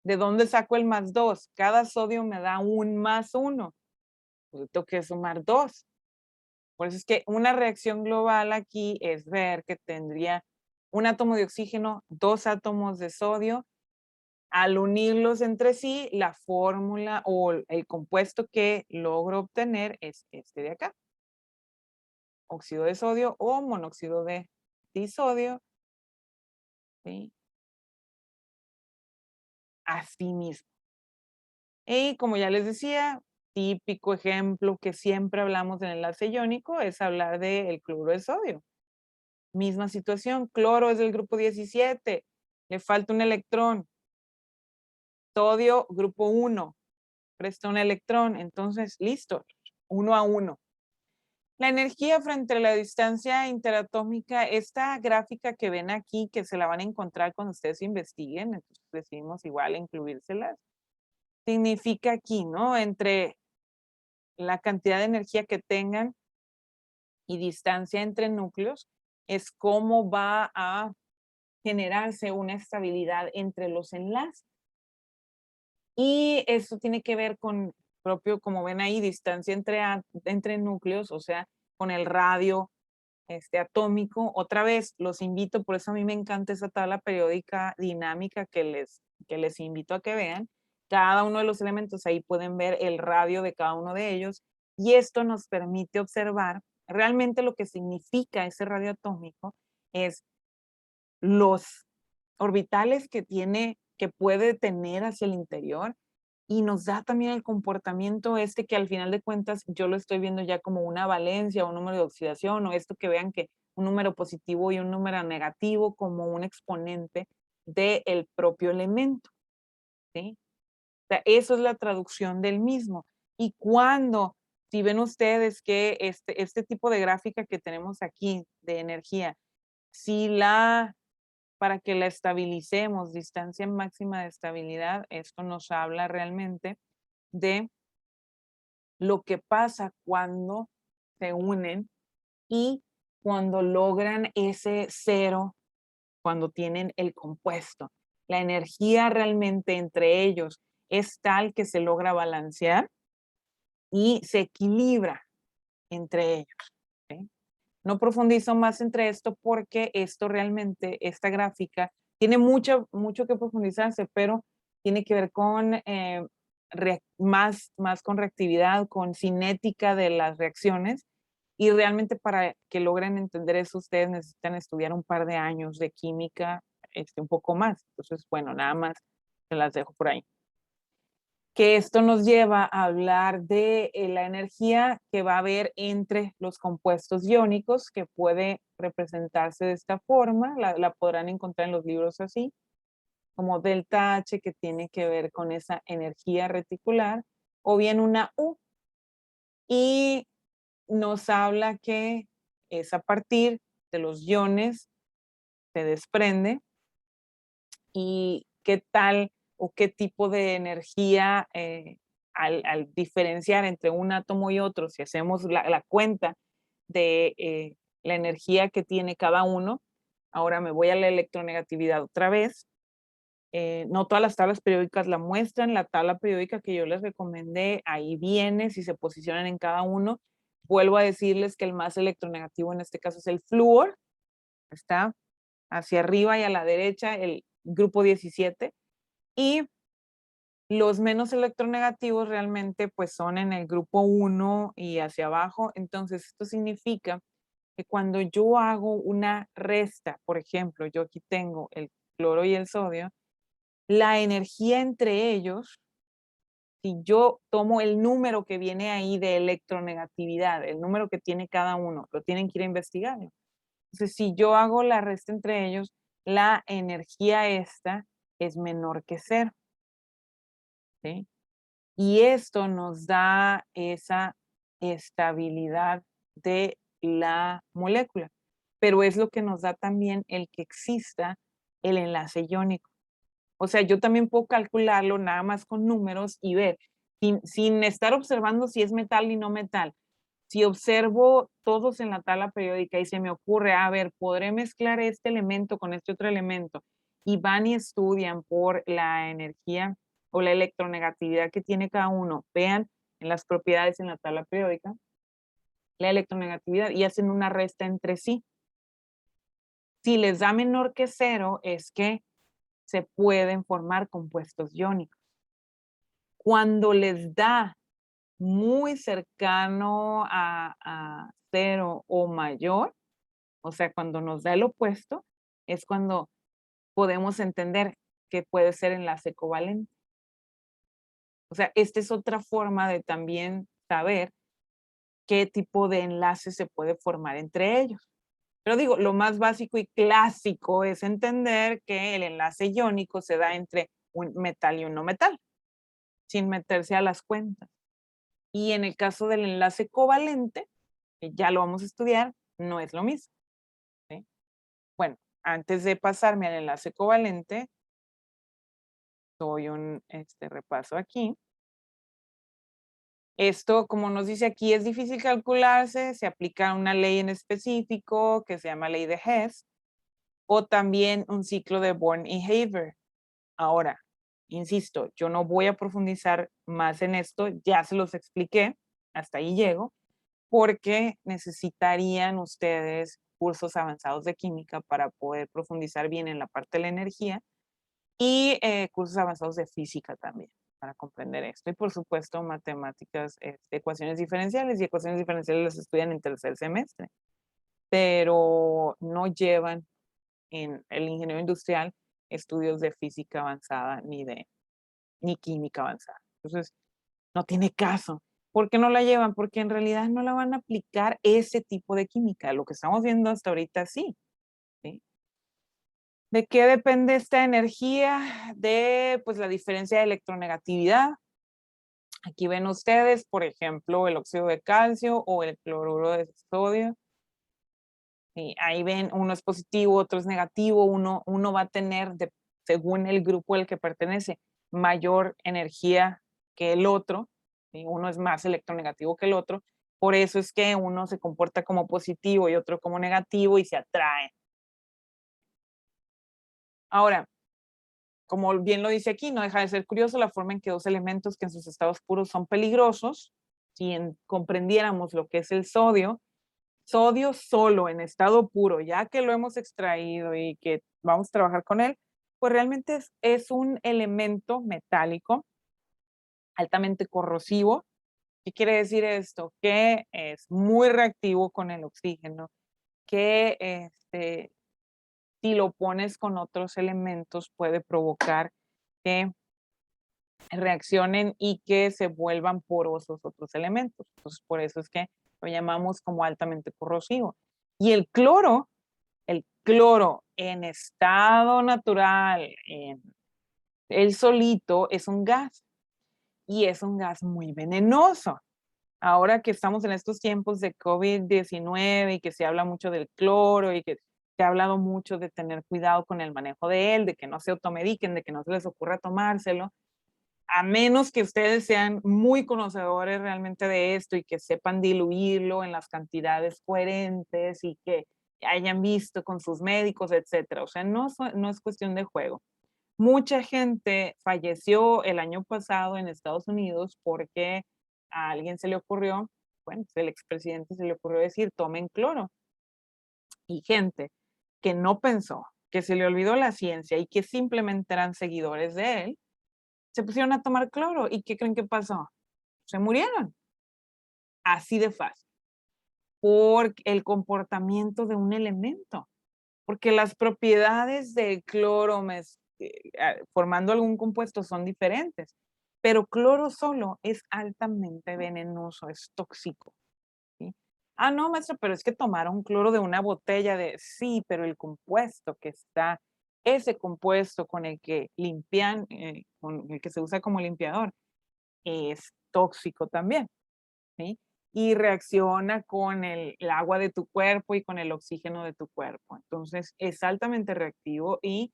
¿De dónde saco el más 2? Cada sodio me da un más 1. Pues tengo que sumar 2. Por eso es que una reacción global aquí es ver que tendría un átomo de oxígeno, 2 átomos de sodio. Al unirlos entre sí, la fórmula o el compuesto que logro obtener es este de acá. Óxido de sodio o monóxido de disodio. ¿Sí? Así mismo. Y como ya les decía, típico ejemplo que siempre hablamos en enlace iónico es hablar del cloro de sodio. Misma situación, cloro es del grupo 17, le falta un electrón. Sodio, grupo 1, presta un electrón, entonces listo, 1 a 1. La energía frente a la distancia interatómica, esta gráfica que ven aquí, que se la van a encontrar cuando ustedes investiguen, entonces decidimos igual incluírselas, significa aquí, ¿no? Entre la cantidad de energía que tengan y distancia entre núcleos, es cómo va a generarse una estabilidad entre los enlaces. Y eso tiene que ver con propio, como ven ahí, distancia entre núcleos, o sea, con el radio atómico. Otra vez, los invito, por eso a mí me encanta esa tabla periódica dinámica que les invito a que vean. Cada uno de los elementos, ahí pueden ver el radio de cada uno de ellos, y esto nos permite observar realmente lo que significa ese radio atómico es los orbitales que puede tener hacia el interior, y nos da también el comportamiento que al final de cuentas yo lo estoy viendo ya como una valencia o un número de oxidación, o esto que vean que un número positivo y un número negativo como un exponente del propio elemento, ¿sí? O sea, eso es la traducción del mismo. Y cuando, si ven ustedes que este tipo de gráfica que tenemos aquí de energía, si para que la estabilicemos, distancia máxima de estabilidad, esto nos habla realmente de lo que pasa cuando se unen y cuando logran ese cero, cuando tienen el compuesto. La energía realmente entre ellos es tal que se logra balancear y se equilibra entre ellos. ¿Sí? No profundizo más entre esto porque esto realmente, esta gráfica, tiene mucho que profundizarse, pero tiene que ver con más con reactividad, con cinética de las reacciones, y realmente para que logren entender eso ustedes necesitan estudiar un par de años de química, un poco más. Entonces, bueno, nada más se las dejo por ahí. Que esto nos lleva a hablar de la energía que va a haber entre los compuestos iónicos, que puede representarse de esta forma, la podrán encontrar en los libros así, como delta H, que tiene que ver con esa energía reticular, o bien una U, y nos habla que es a partir de los iones se desprende, y qué tal o qué tipo de energía al diferenciar entre un átomo y otro, si hacemos la cuenta de la energía que tiene cada uno. Ahora me voy a la electronegatividad otra vez. No todas las tablas periódicas la muestran. La tabla periódica que yo les recomendé, ahí viene, si se posicionan en cada uno. Vuelvo a decirles que el más electronegativo en este caso es el flúor. Está hacia arriba y a la derecha el grupo 17. Y los menos electronegativos realmente pues son en el grupo 1 y hacia abajo. Entonces esto significa que cuando yo hago una resta, por ejemplo, yo aquí tengo el cloro y el sodio, la energía entre ellos, si yo tomo el número que viene ahí de electronegatividad, el número que tiene cada uno, lo tienen que ir a investigar. Entonces, si yo hago la resta entre ellos, la energía esta es menor que cero. ¿sí? Y esto nos da esa estabilidad de la molécula, pero es lo que nos da también el que exista el enlace iónico. O sea, yo también puedo calcularlo nada más con números y ver, sin estar observando si es metal y no metal. Si observo todos en la tabla periódica y se me ocurre, a ver, podré mezclar este elemento con este otro elemento, y van y estudian por la energía o la electronegatividad que tiene cada uno, vean en las propiedades en la tabla periódica, la electronegatividad y hacen una resta entre sí. Si les da menor que cero, es que se pueden formar compuestos iónicos. Cuando les da muy cercano a cero o mayor, o sea, cuando nos da el opuesto, es cuando podemos entender que puede ser enlace covalente. O sea, esta es otra forma de también saber qué tipo de enlace se puede formar entre ellos. Pero digo, lo más básico y clásico es entender que el enlace iónico se da entre un metal y un no metal, sin meterse a las cuentas. Y en el caso del enlace covalente, que ya lo vamos a estudiar, no es lo mismo. ¿Sí? Bueno, antes de pasarme al enlace covalente, doy un repaso aquí. Esto, como nos dice aquí, es difícil calcularse, se aplica una ley en específico que se llama ley de Hess, o también un ciclo de Born y Haber. Ahora, insisto, yo no voy a profundizar más en esto, ya se los expliqué, hasta ahí llego, porque necesitarían ustedes cursos avanzados de química para poder profundizar bien en la parte de la energía y cursos avanzados de física también para comprender esto. Y por supuesto, matemáticas, ecuaciones diferenciales, y ecuaciones diferenciales las estudian en tercer semestre, pero no llevan en el ingeniero industrial estudios de física avanzada ni química avanzada. Entonces, no tiene caso. ¿Por qué no la llevan? Porque en realidad no la van a aplicar ese tipo de química. Lo que estamos viendo hasta ahorita sí. ¿Sí? ¿De qué depende esta energía? De pues la diferencia de electronegatividad. Aquí ven ustedes, por ejemplo, el óxido de calcio o el cloruro de sodio. Y ahí ven, uno es positivo, otro es negativo, uno va a tener, según el grupo al que pertenece, mayor energía que el otro, ¿sí? Uno es más electronegativo que el otro, por eso es que uno se comporta como positivo y otro como negativo y se atraen. Ahora, como bien lo dice aquí, no deja de ser curioso la forma en que dos elementos que en sus estados puros son peligrosos, si comprendiéramos lo que es el sodio solo en estado puro, ya que lo hemos extraído y que vamos a trabajar con él, pues realmente es un elemento metálico altamente corrosivo. ¿Qué quiere decir esto? Que es muy reactivo con el oxígeno, que si lo pones con otros elementos puede provocar que reaccionen y que se vuelvan porosos otros elementos. Entonces, por eso es que lo llamamos como altamente corrosivo. Y el cloro en estado natural, él solito es un gas y es un gas muy venenoso. Ahora que estamos en estos tiempos de COVID-19 y que se habla mucho del cloro y que se ha hablado mucho de tener cuidado con el manejo de él, de que no se automediquen, de que no se les ocurra tomárselo, a menos que ustedes sean muy conocedores realmente de esto y que sepan diluirlo en las cantidades coherentes y que hayan visto con sus médicos, etcétera. O sea, no es cuestión de juego. Mucha gente falleció el año pasado en Estados Unidos porque a alguien se le ocurrió, bueno, el expresidente se le ocurrió decir, tomen cloro. Y gente que no pensó, que se le olvidó la ciencia y que simplemente eran seguidores de él, se pusieron a tomar cloro. ¿Y qué creen que pasó? Se murieron. Así de fácil. Por el comportamiento de un elemento. Porque las propiedades del cloro formando algún compuesto son diferentes. Pero cloro solo es altamente venenoso, es tóxico. ¿Sí? Ah, no, maestro, pero es que tomaron cloro de una botella de... Sí, pero el compuesto que está ese compuesto con el que limpian, con el que se usa como limpiador, es tóxico también, ¿sí? Y reacciona con el agua de tu cuerpo y con el oxígeno de tu cuerpo. Entonces, es altamente reactivo y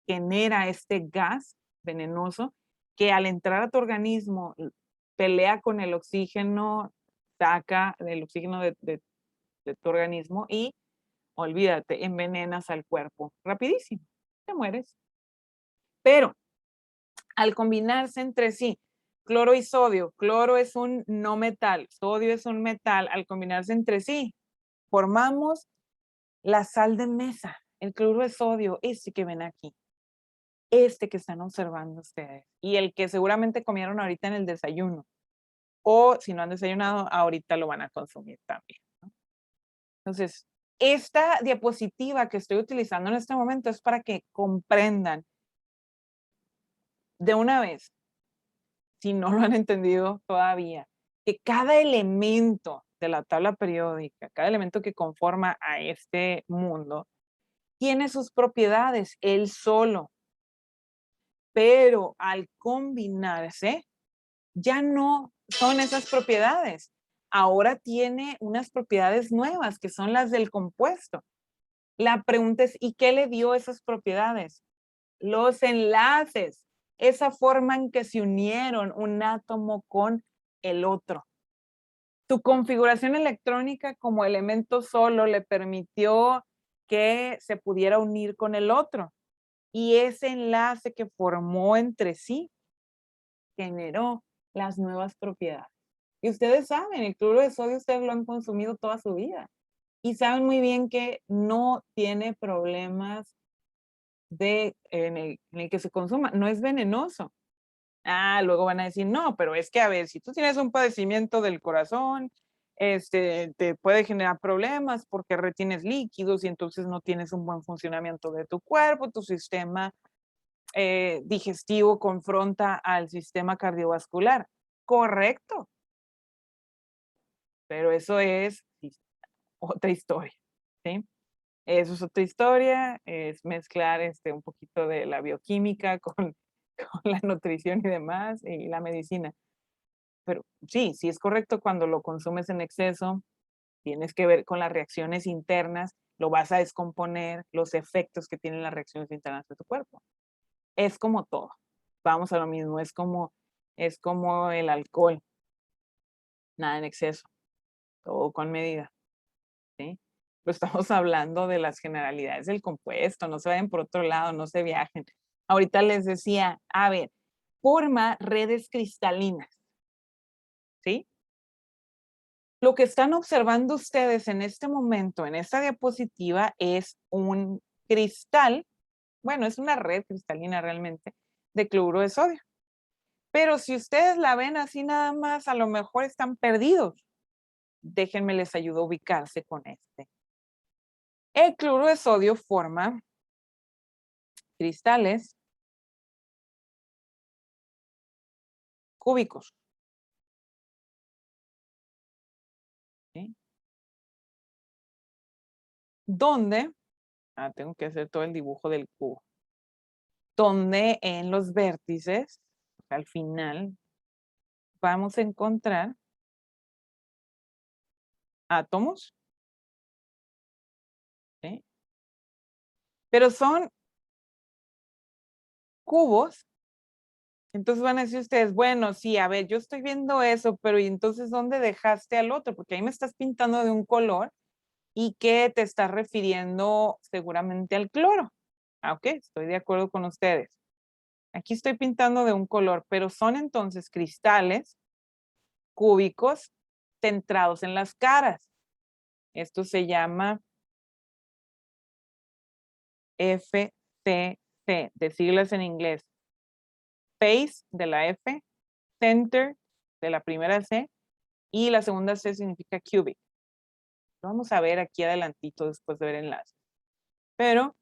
genera este gas venenoso que al entrar a tu organismo pelea con el oxígeno, saca el oxígeno de tu organismo y olvídate, envenenas al cuerpo rapidísimo, te mueres. Pero al combinarse entre sí, cloro y sodio, cloro es un no metal, sodio es un metal, al combinarse entre sí, formamos la sal de mesa, el cloruro de sodio, este que ven aquí, este que están observando ustedes y el que seguramente comieron ahorita en el desayuno o si no han desayunado, ahorita lo van a consumir también, ¿no? Entonces, esta diapositiva que estoy utilizando en este momento es para que comprendan de una vez, si no lo han entendido todavía, que cada elemento de la tabla periódica, cada elemento que conforma a este mundo, tiene sus propiedades, él solo, pero al combinarse, ya no son esas propiedades. Ahora tiene unas propiedades nuevas que son las del compuesto. La pregunta es, ¿y qué le dio esas propiedades? Los enlaces, esa forma en que se unieron un átomo con el otro. Tu configuración electrónica como elemento solo le permitió que se pudiera unir con el otro. Y ese enlace que formó entre sí generó las nuevas propiedades. Y ustedes saben, el cloruro de sodio ustedes lo han consumido toda su vida. Y saben muy bien que no tiene problemas en el que se consuma, no es venenoso. Ah, luego van a decir, no, pero es que, a ver, si tú tienes un padecimiento del corazón, te puede generar problemas porque retienes líquidos y entonces no tienes un buen funcionamiento de tu cuerpo, tu sistema digestivo confronta al sistema cardiovascular. Correcto, pero eso es otra historia, ¿sí? Eso es otra historia, es mezclar un poquito de la bioquímica con, con la nutrición y demás, y la medicina. Pero sí, sí es correcto cuando lo consumes en exceso, tienes que ver con las reacciones internas, lo vas a descomponer, los efectos que tienen las reacciones internas de tu cuerpo. Es como todo, vamos a lo mismo, es como el alcohol, nada en exceso, todo con medida, ¿sí? Pero estamos hablando de las generalidades del compuesto, no se vayan por otro lado, no se viajen. Ahorita les decía, a ver, forma redes cristalinas, ¿sí? Lo que están observando ustedes en este momento, en esta diapositiva, es un cristal, bueno, es una red cristalina realmente, de cloruro de sodio. Pero si ustedes la ven así nada más, a lo mejor están perdidos. Déjenme les ayudo a ubicarse con este. El cloruro de sodio forma cristales cúbicos, ¿sí? Donde, tengo que hacer todo el dibujo del cubo, donde en los vértices, al final, vamos a encontrar átomos, ¿sí? Pero son cubos. Entonces van a decir ustedes, bueno, sí, a ver, yo estoy viendo eso, pero ¿y entonces dónde dejaste al otro? Porque ahí me estás pintando de un color y que te estás refiriendo seguramente al cloro. Ok, estoy de acuerdo con ustedes. Aquí estoy pintando de un color, pero son entonces cristales cúbicos centrados en las caras. Esto se llama FCC, de siglas en inglés. Face de la F, center de la primera C y la segunda C significa cubic. Lo vamos a ver aquí adelantito después de ver enlaces. Pero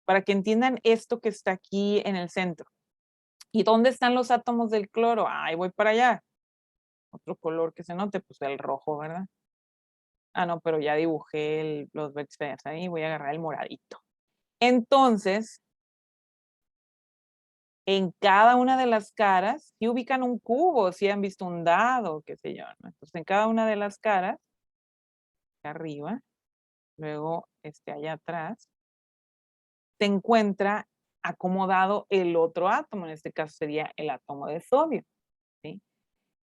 para que entiendan esto que está aquí en el centro. ¿Y dónde están los átomos del cloro? Ahí voy para allá. Otro color que se note, pues el rojo, ¿verdad? Ah, no, pero ya dibujé los vértices ahí, voy a agarrar el moradito. Entonces, en cada una de las caras, si ubican un cubo, si han visto un dado, qué sé yo, ¿no? Entonces, en cada una de las caras, acá arriba, luego allá atrás, se encuentra acomodado el otro átomo, en este caso sería el átomo de sodio, ¿sí?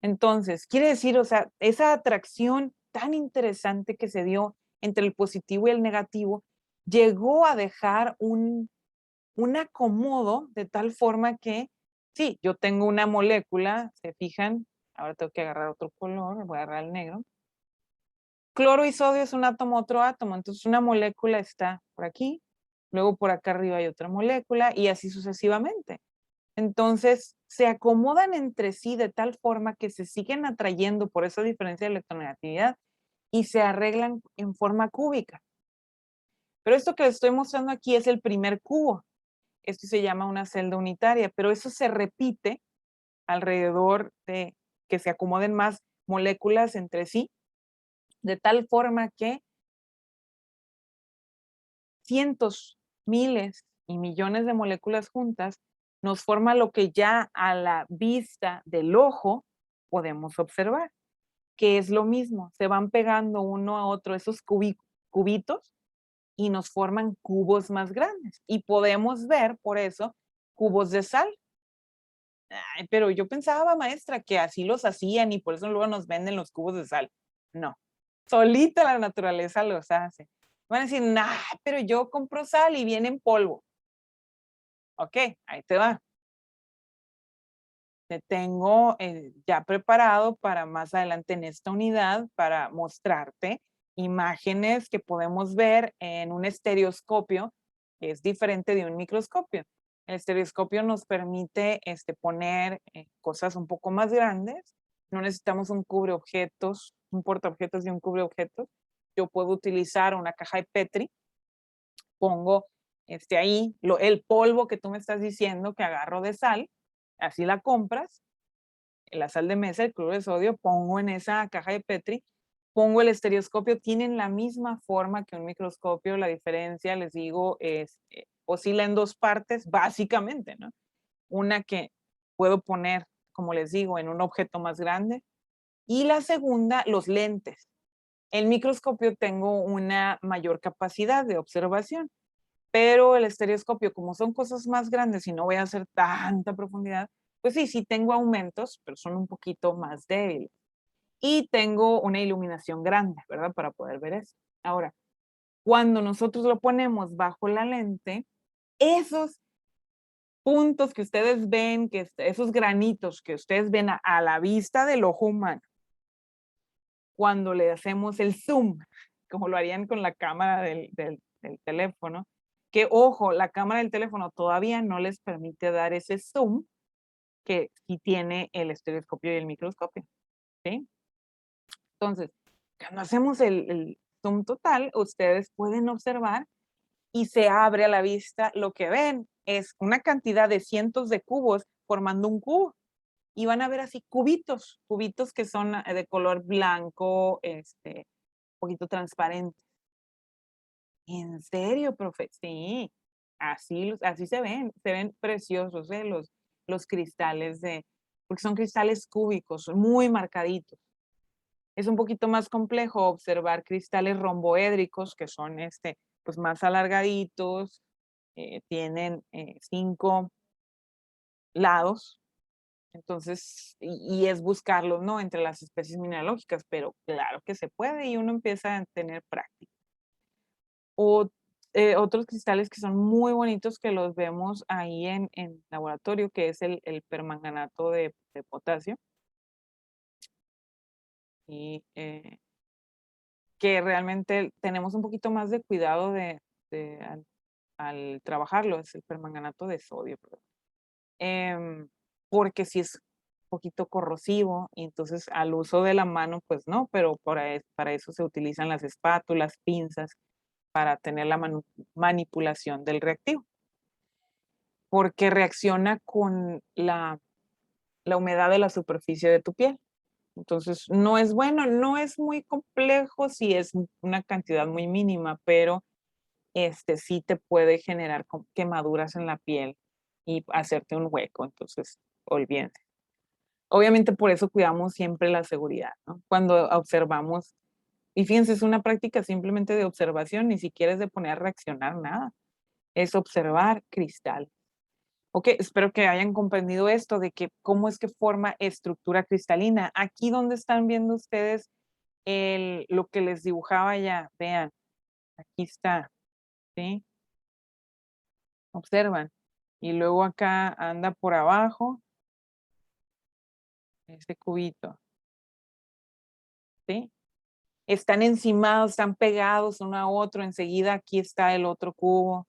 Entonces, quiere decir, o sea, esa atracción tan interesante que se dio entre el positivo y el negativo, llegó a dejar un acomodo de tal forma que, sí, yo tengo una molécula, se fijan, ahora tengo que agarrar otro color, voy a agarrar el negro. Cloro y sodio es un átomo, otro átomo, entonces una molécula está por aquí, luego por acá arriba hay otra molécula y así sucesivamente. Entonces, se acomodan entre sí de tal forma que se siguen atrayendo por esa diferencia de electronegatividad y se arreglan en forma cúbica. Pero esto que les estoy mostrando aquí es el primer cubo. Esto se llama una celda unitaria, pero eso se repite alrededor de que se acomoden más moléculas entre sí, de tal forma que cientos, miles y millones de moléculas juntas nos forma lo que ya a la vista del ojo podemos observar, que es lo mismo, se van pegando uno a otro esos cubitos y nos forman cubos más grandes y podemos ver por eso cubos de sal. Ay, pero yo pensaba, maestra, que así los hacían y por eso luego nos venden los cubos de sal. No, solita la naturaleza los hace. Van a decir, nah, pero yo compro sal y viene en polvo. Ok, ahí te va. Te tengo ya preparado para más adelante en esta unidad para mostrarte imágenes que podemos ver en un estereoscopio, que es diferente de un microscopio. El estereoscopio nos permite poner cosas un poco más grandes. No necesitamos un cubreobjetos, un portaobjetos y un cubreobjetos. Yo puedo utilizar una caja de Petri, pongo ahí el polvo que tú me estás diciendo que agarro de sal, así la compras, la sal de mesa, el cloruro de sodio, pongo en esa caja de Petri, pongo el estereoscopio, tienen la misma forma que un microscopio, la diferencia, les digo, es oscila en dos partes, básicamente, ¿no? Una que puedo poner, como les digo, en un objeto más grande, y la segunda, los lentes. El microscopio tengo una mayor capacidad de observación, pero el estereoscopio, como son cosas más grandes y no voy a hacer tanta profundidad, pues sí, sí tengo aumentos, pero son un poquito más débiles. Y tengo una iluminación grande, ¿verdad? Para poder ver eso. Ahora, cuando nosotros lo ponemos bajo la lente, esos puntos que ustedes ven, esos granitos que ustedes ven a la vista del ojo humano, cuando le hacemos el zoom, como lo harían con la cámara del teléfono, que ojo, la cámara del teléfono todavía no les permite dar ese zoom que sí tiene el estereoscopio y el microscopio, ¿sí? Entonces, cuando hacemos el zoom total, ustedes pueden observar y se abre a la vista, lo que ven es una cantidad de cientos de cubos formando un cubo. Y van a ver así cubitos, cubitos que son de color blanco, un poquito transparente. ¿En serio, profe? Sí, así se ven preciosos los cristales porque son cristales cúbicos, muy marcaditos. Es un poquito más complejo observar cristales romboédricos que son pues más alargaditos, tienen 5 lados, entonces, y es buscarlo, ¿no? Entre las especies mineralógicas, pero claro que se puede y uno empieza a tener práctica. O otros cristales que son muy bonitos que los vemos ahí en laboratorio, que es el permanganato de potasio. Y que realmente tenemos un poquito más de cuidado al trabajarlo, es el permanganato de sodio, perdón. Porque si es un poquito corrosivo, y entonces al uso de la mano, pues no, pero para eso se utilizan las espátulas, pinzas, para tener la manipulación del reactivo, porque reacciona con la humedad de la superficie de tu piel. Entonces, no es bueno, no es muy complejo si es una cantidad muy mínima, pero sí te puede generar quemaduras en la piel y hacerte un hueco. Entonces, olvídense. Obviamente por eso cuidamos siempre la seguridad, ¿no? Cuando observamos, y fíjense, es una práctica simplemente de observación, ni siquiera es de poner a reaccionar nada, es observar cristal. Ok, espero que hayan comprendido esto de que cómo es que forma estructura cristalina. Aquí donde están viendo ustedes lo que les dibujaba ya, vean, aquí está, ¿sí? Observan. Y luego acá anda por abajo este cubito, ¿sí? Están encimados, están pegados uno a otro. Enseguida aquí está el otro cubo,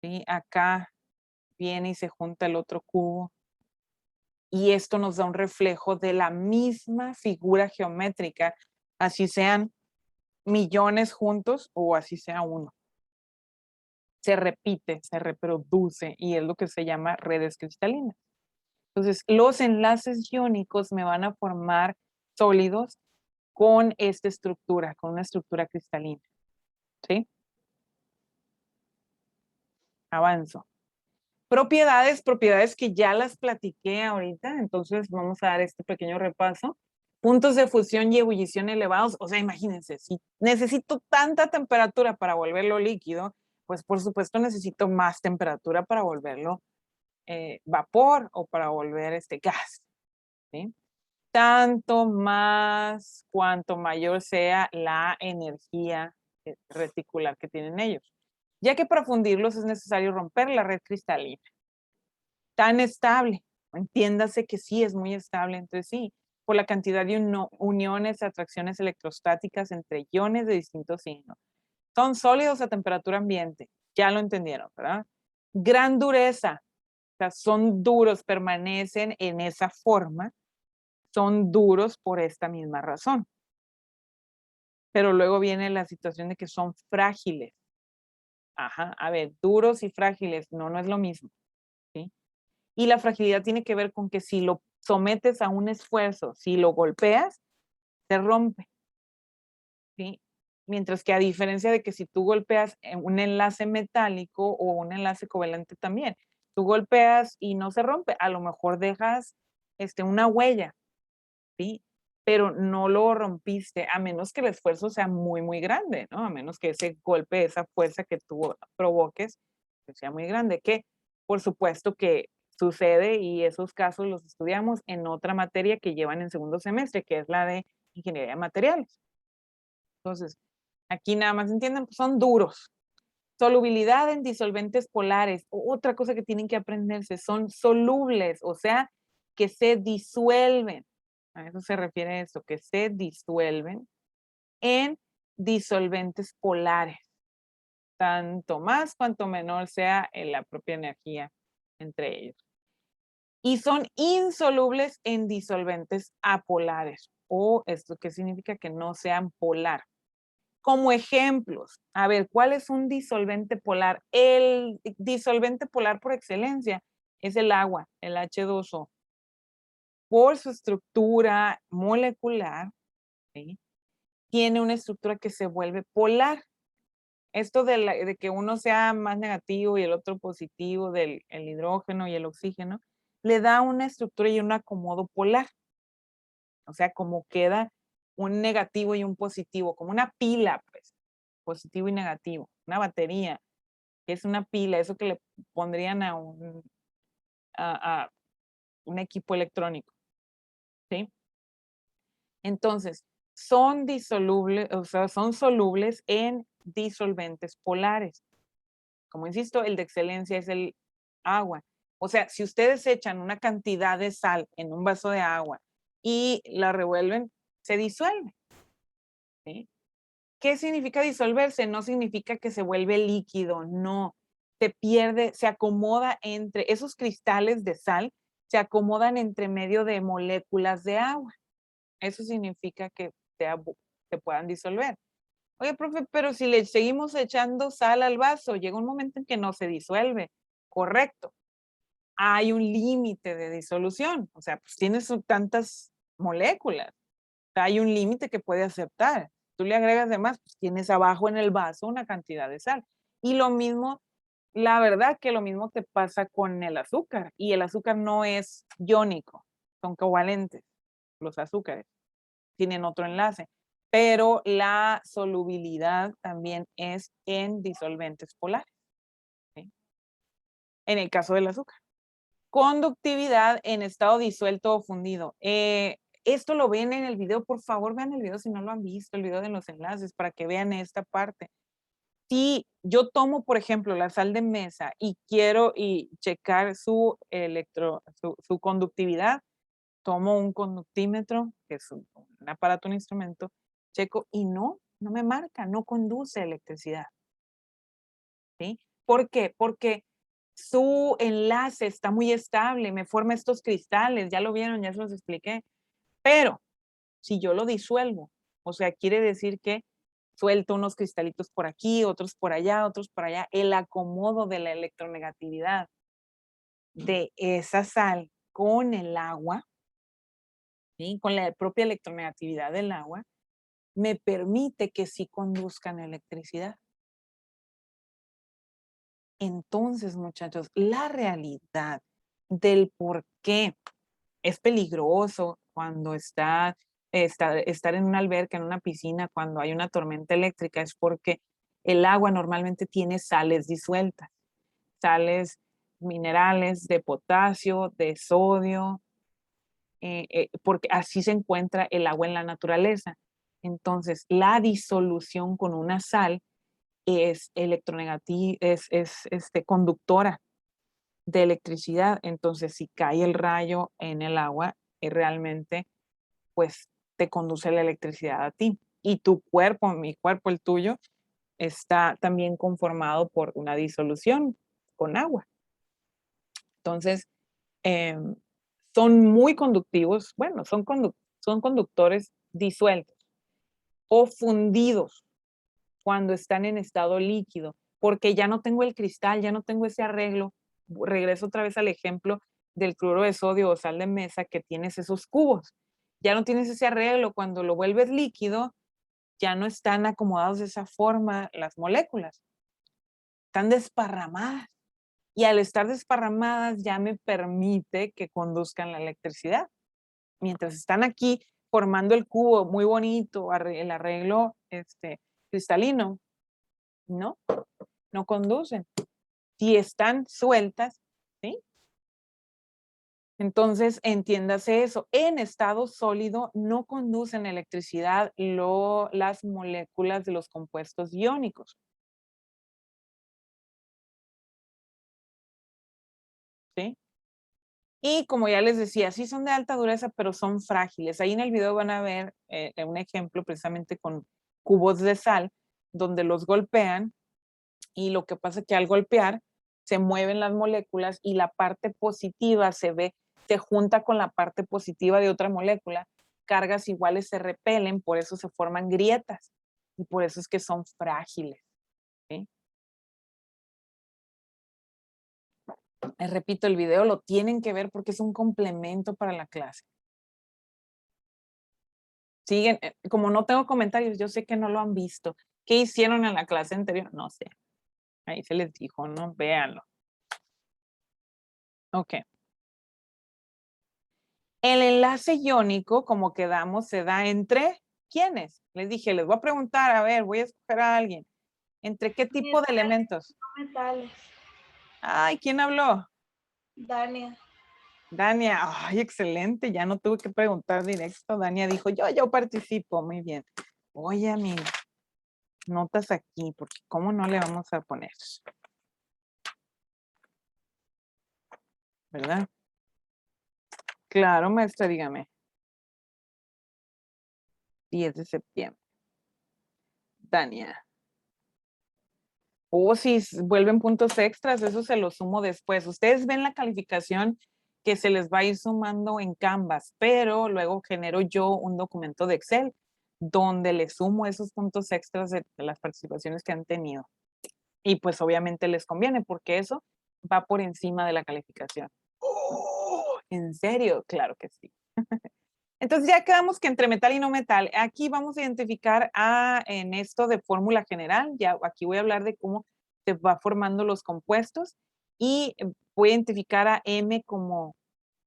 ¿sí? Acá viene y se junta el otro cubo. Y esto nos da un reflejo de la misma figura geométrica, así sean millones juntos o así sea uno. Se repite, se reproduce y es lo que se llama redes cristalinas. Entonces, los enlaces iónicos me van a formar sólidos con esta estructura, con una estructura cristalina. ¿Sí? Avanzo. Propiedades que ya las platiqué ahorita, entonces vamos a dar este pequeño repaso. Puntos de fusión y ebullición elevados, o sea, imagínense, si necesito tanta temperatura para volverlo líquido, pues por supuesto necesito más temperatura para volverlo vapor o para volver este gas, ¿sí? Tanto más cuanto mayor sea la energía reticular que tienen ellos, ya que para fundirlos es necesario romper la red cristalina. Tan estable, entiéndase que sí es muy estable entre sí, por la cantidad de uniones, atracciones electrostáticas entre iones de distintos signos. Son sólidos a temperatura ambiente, ya lo entendieron, ¿verdad? Gran dureza, o sea, son duros, permanecen en esa forma, son duros por esta misma razón. Pero luego viene la situación de que son frágiles. Ajá, a ver, duros y frágiles, no, no es lo mismo, ¿sí? Y la fragilidad tiene que ver con que si lo sometes a un esfuerzo, si lo golpeas, se rompe, ¿sí? Mientras que a diferencia de que si tú golpeas en un enlace metálico o un enlace covalente también, tú golpeas y no se rompe, a lo mejor dejas una huella, ¿sí? Pero no lo rompiste, a menos que el esfuerzo sea muy, muy grande, ¿no? A menos que ese golpe, esa fuerza que tú provoques, que sea muy grande, que por supuesto que sucede y esos casos los estudiamos en otra materia que llevan en segundo semestre, que es la de ingeniería de materiales. Entonces, aquí nada más entienden, pues son duros. Solubilidad en disolventes polares. Otra cosa que tienen que aprenderse, son solubles, o sea, que se disuelven. A eso se refiere eso, que se disuelven en disolventes polares. Tanto más cuanto menor sea la propia energía entre ellos. Y son insolubles en disolventes apolares. O esto que significa que no sean polar. Como ejemplos, a ver, ¿cuál es un disolvente polar? El disolvente polar por excelencia es el agua, el H2O. Por su estructura molecular, ¿sí? Tiene una estructura que se vuelve polar. Esto de que uno sea más negativo y el otro positivo, del el hidrógeno y el oxígeno, le da una estructura y un acomodo polar. O sea, como queda un negativo y un positivo, como una pila, pues, positivo y negativo, una batería, que es una pila, eso que le pondrían a un equipo electrónico, ¿sí? Entonces, son disolubles, o sea, son solubles en disolventes polares. Como insisto, el de excelencia es el agua. O sea, si ustedes echan una cantidad de sal en un vaso de agua y la revuelven, se disuelve, ¿sí? ¿Qué significa disolverse? No significa que se vuelve líquido, no. Se pierde, se acomoda entre esos cristales de sal, se acomodan entre medio de moléculas de agua. Eso significa que se puedan disolver. Oye, profe, pero si le seguimos echando sal al vaso, llega un momento en que no se disuelve. Correcto. Hay un límite de disolución. O sea, pues tienes tantas moléculas. Hay un límite que puede aceptar. tú le agregas de más, pues tienes abajo en el vaso una cantidad de sal. Y lo mismo, la verdad que lo mismo te pasa con el azúcar. Y el azúcar no es iónico, son covalentes los azúcares, tienen otro enlace. Pero la solubilidad también es en disolventes polares, ¿sí? En el caso del azúcar. Conductividad en estado disuelto o fundido. Esto lo ven en el video, por favor vean el video si no lo han visto, el video de los enlaces para que vean esta parte. Si yo tomo, por ejemplo, la sal de mesa y quiero checar su conductividad, tomo un conductímetro, que es un aparato, un instrumento, checo y no me marca, no conduce electricidad. ¿Sí? ¿Por qué? Porque su enlace está muy estable, me forma estos cristales, ya lo vieron, ya se los expliqué. Pero si yo lo disuelvo, o sea, quiere decir que suelto unos cristalitos por aquí, otros por allá, el acomodo de la electronegatividad de esa sal con el agua, ¿sí? Con la propia electronegatividad del agua, me permite que sí conduzcan electricidad. Entonces, muchachos, la realidad del por qué es peligroso cuando estar en una alberca, en una piscina, cuando hay una tormenta eléctrica, es porque el agua normalmente tiene sales disueltas, sales minerales de potasio, de sodio, porque así se encuentra el agua en la naturaleza. Entonces, la disolución con una sal es electronegativa, es conductora de electricidad. Entonces, si cae el rayo en el agua, realmente, pues, te conduce la electricidad a ti. Y tu cuerpo, mi cuerpo, el tuyo, está también conformado por una disolución con agua. Entonces, son muy conductivos, bueno, son conductores disueltos o fundidos cuando están en estado líquido, porque ya no tengo el cristal, ya no tengo ese arreglo. Regreso otra vez al ejemplo del cloruro de sodio o sal de mesa, que tienes esos cubos. Ya no tienes ese arreglo. Cuando lo vuelves líquido, ya no están acomodados de esa forma las moléculas. Están desparramadas. Y al estar desparramadas ya me permite que conduzcan la electricidad. Mientras están aquí formando el cubo muy bonito, el arreglo cristalino, no conducen. Si están sueltas, ¿sí? Entonces, entiéndase eso. En estado sólido no conducen electricidad las moléculas de los compuestos iónicos. ¿Sí? Y como ya les decía, sí son de alta dureza, pero son frágiles. Ahí en el video van a ver un ejemplo precisamente con cubos de sal, donde los golpean y lo que pasa es que al golpear se mueven las moléculas y la parte positiva se junta con la parte positiva de otra molécula, cargas iguales se repelen, por eso se forman grietas y por eso es que son frágiles, ¿sí? Les repito, el video lo tienen que ver porque es un complemento para la clase. Siguen, como no tengo comentarios, yo sé que no lo han visto. ¿Qué hicieron en la clase anterior? No sé. Ahí se les dijo, ¿no? Véanlo. Ok. El enlace iónico, como quedamos, se da entre ¿quiénes? Les dije, les voy a preguntar, a ver, voy a escoger a alguien. ¿Entre qué tipo de elementos? Metales. Ay, ¿quién habló? Dania. Dania. Ay, excelente, ya no tuve que preguntar directo. Dania dijo, yo participo, muy bien. Voy a mis notas aquí, porque ¿cómo no le vamos a poner? ¿Verdad? Claro, maestra, dígame. 10 de septiembre. Dania. O si vuelven puntos extras, eso se lo sumo después. Ustedes ven la calificación que se les va a ir sumando en Canvas, pero luego genero yo un documento de Excel donde le sumo esos puntos extras de las participaciones que han tenido. Y pues obviamente les conviene porque eso va por encima de la calificación. Oh, ¿en serio? Claro que sí. Entonces ya quedamos que entre metal y no metal. Aquí vamos a identificar en esto de fórmula general. Ya aquí voy a hablar de cómo se va formando los compuestos y voy a identificar a M como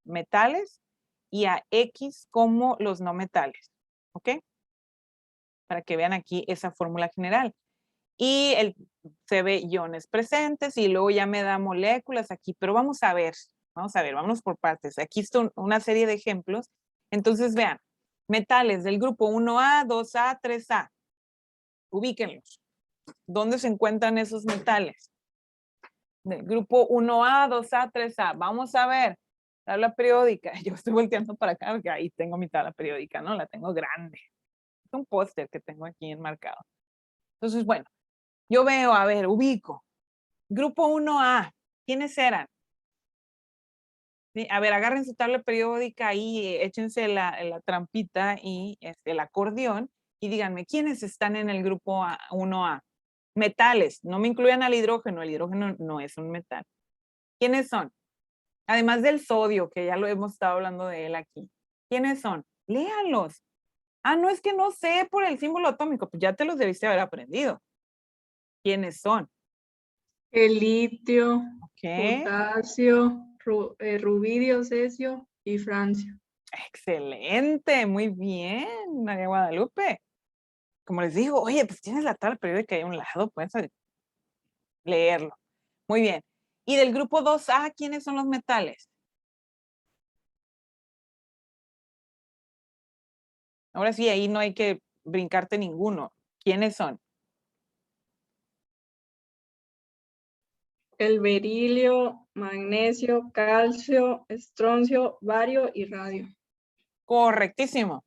metales y a X como los no metales. ¿Ok? Para que vean aquí esa fórmula general. Y se ve iones presentes y luego ya me da moléculas aquí, pero vamos a ver, vámonos por partes. Aquí está una serie de ejemplos. Entonces vean, metales del grupo 1A, 2A, 3A. Ubíquenlos. ¿Dónde se encuentran esos metales? Del grupo 1A, 2A, 3A. Vamos a ver. Tabla periódica. Yo estoy volteando para acá porque ahí tengo mi tabla periódica, ¿no? La tengo grande. Es un póster que tengo aquí enmarcado. Entonces, bueno, yo veo, a ver, ubico. Grupo 1A, ¿quiénes eran? Sí, a ver, agarren su tabla periódica y échense la trampita y el acordeón y díganme, ¿quiénes están en el grupo 1A? Metales, no me incluyan al hidrógeno, el hidrógeno no es un metal. ¿Quiénes son? Además del sodio, que ya lo hemos estado hablando de él aquí. ¿Quiénes son? Léanlos. Ah, no es que no sé por el símbolo atómico, pues ya te los debiste haber aprendido. ¿Quiénes son? El litio, ¿Qué? potasio, rubidio, cesio y francio. Excelente, muy bien, María Guadalupe. Como les digo, oye, pues tienes la tabla periódica ahí a un lado, puedes leerlo. Muy bien. Y del grupo 2A, ¿quiénes son los metales? Ahora sí, ahí no hay que brincarte ninguno. ¿Quiénes son? El berilio, magnesio, calcio, estroncio, bario y radio. Correctísimo.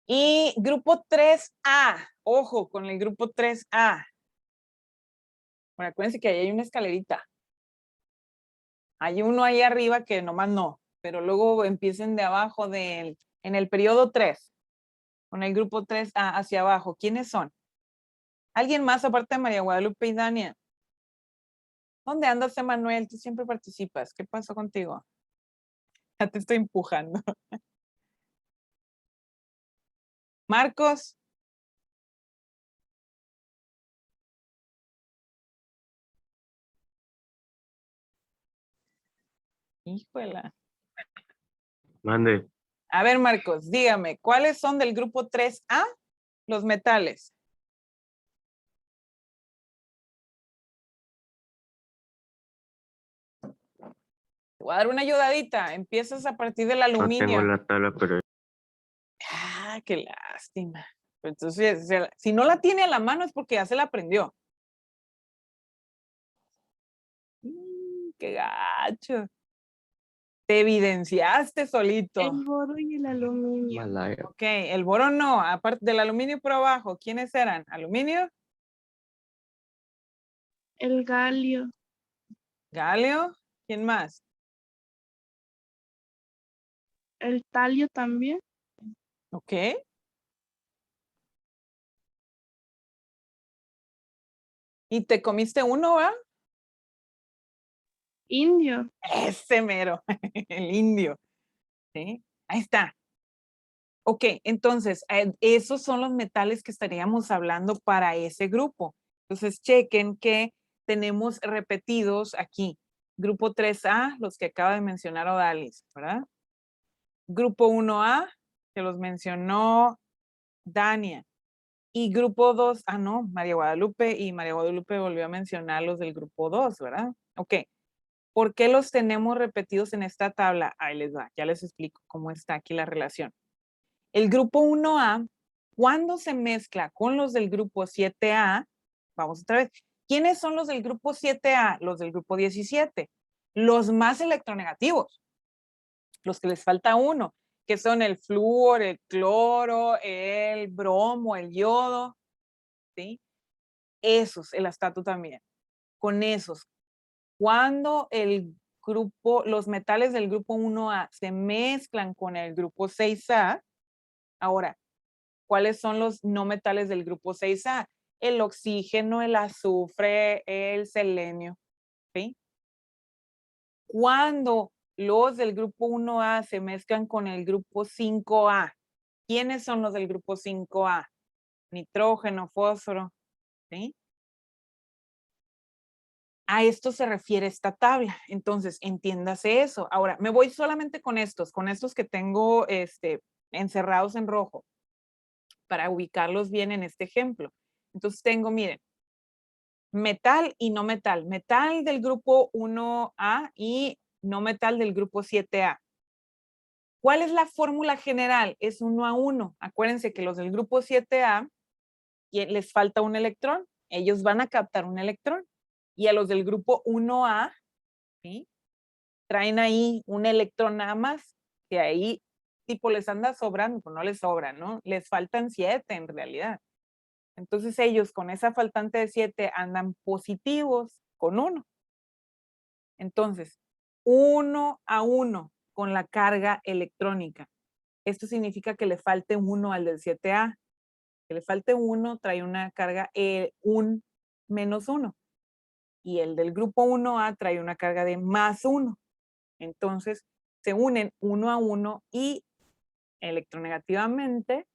Y grupo 3A, ojo con el grupo 3A. Bueno, acuérdense que ahí hay una escalerita. Hay uno ahí arriba que nomás no, pero luego empiecen de abajo en el periodo 3, con el grupo 3A hacia abajo. ¿Quiénes son? ¿Alguien más aparte de María Guadalupe y Dania? ¿Dónde andas, Emanuel? Tú siempre participas. ¿Qué pasó contigo? Ya te estoy empujando. Marcos. Híjola. Mande. A ver, Marcos, dígame, ¿cuáles son del grupo 3A los metales? Te voy a dar una ayudadita. Empiezas a partir del No tengo aluminio. la tabla, pero Ah, qué lástima. Entonces, si no la tiene a la mano es porque ya se la aprendió. Qué gacho. Te evidenciaste solito. El boro y el aluminio. Malaya. Ok, el borón no, aparte del aluminio por abajo, ¿quiénes eran? ¿Aluminio? El galio. ¿Galio? ¿Quién más? El talio también. Ok. ¿Y te comiste uno, va? Indio. Ese mero, el indio. ¿Sí? Ahí está. Ok, entonces, esos son los metales que estaríamos hablando para ese grupo. Entonces, chequen que tenemos repetidos aquí. Grupo 3A, los que acaba de mencionar Odalis, ¿verdad? Grupo 1A, que los mencionó Dania. Y grupo 2, no, María Guadalupe, y María Guadalupe volvió a mencionar los del grupo 2, ¿verdad? Ok. ¿Por qué los tenemos repetidos en esta tabla? Ahí les va, ya les explico cómo está aquí la relación. El grupo 1A, cuando se mezcla con los del grupo 7A, vamos otra vez, ¿quiénes son los del grupo 7A? Los del grupo 17, los más electronegativos, los que les falta uno, que son el flúor, el cloro, el bromo, el yodo, ¿sí? Esos, el astato también. Con esos, cuando los metales del grupo 1A se mezclan con el grupo 6A, ahora, ¿cuáles son los no metales del grupo 6A? El oxígeno, el azufre, el selenio, ¿sí? Cuando los del grupo 1A se mezclan con el grupo 5A. ¿Quiénes son los del grupo 5A? Nitrógeno, fósforo, ¿sí? A esto se refiere esta tabla. Entonces, entiéndase eso. Ahora, me voy solamente con estos que tengo encerrados en rojo para ubicarlos bien en este ejemplo. Entonces tengo, miren, metal y no metal. Metal del grupo 1A y no metal del grupo 7A. ¿Cuál es la fórmula general? Es 1 a 1. Acuérdense que los del grupo 7A les falta un electrón. Ellos van a captar un electrón. Y a los del grupo 1A, ¿sí? Traen ahí un electrón nada más, que ahí tipo les anda sobrando, pues no les sobra, ¿no? Les faltan 7 en realidad. Entonces ellos con esa faltante de 7 andan positivos con 1. Entonces, 1 a 1 con la carga electrónica. Esto significa que le falte 1 al del 7A. Que le falte 1 trae una carga un menos 1. Y el del grupo 1A trae una carga de más 1. Entonces, se unen 1 a 1 y electronegativamente,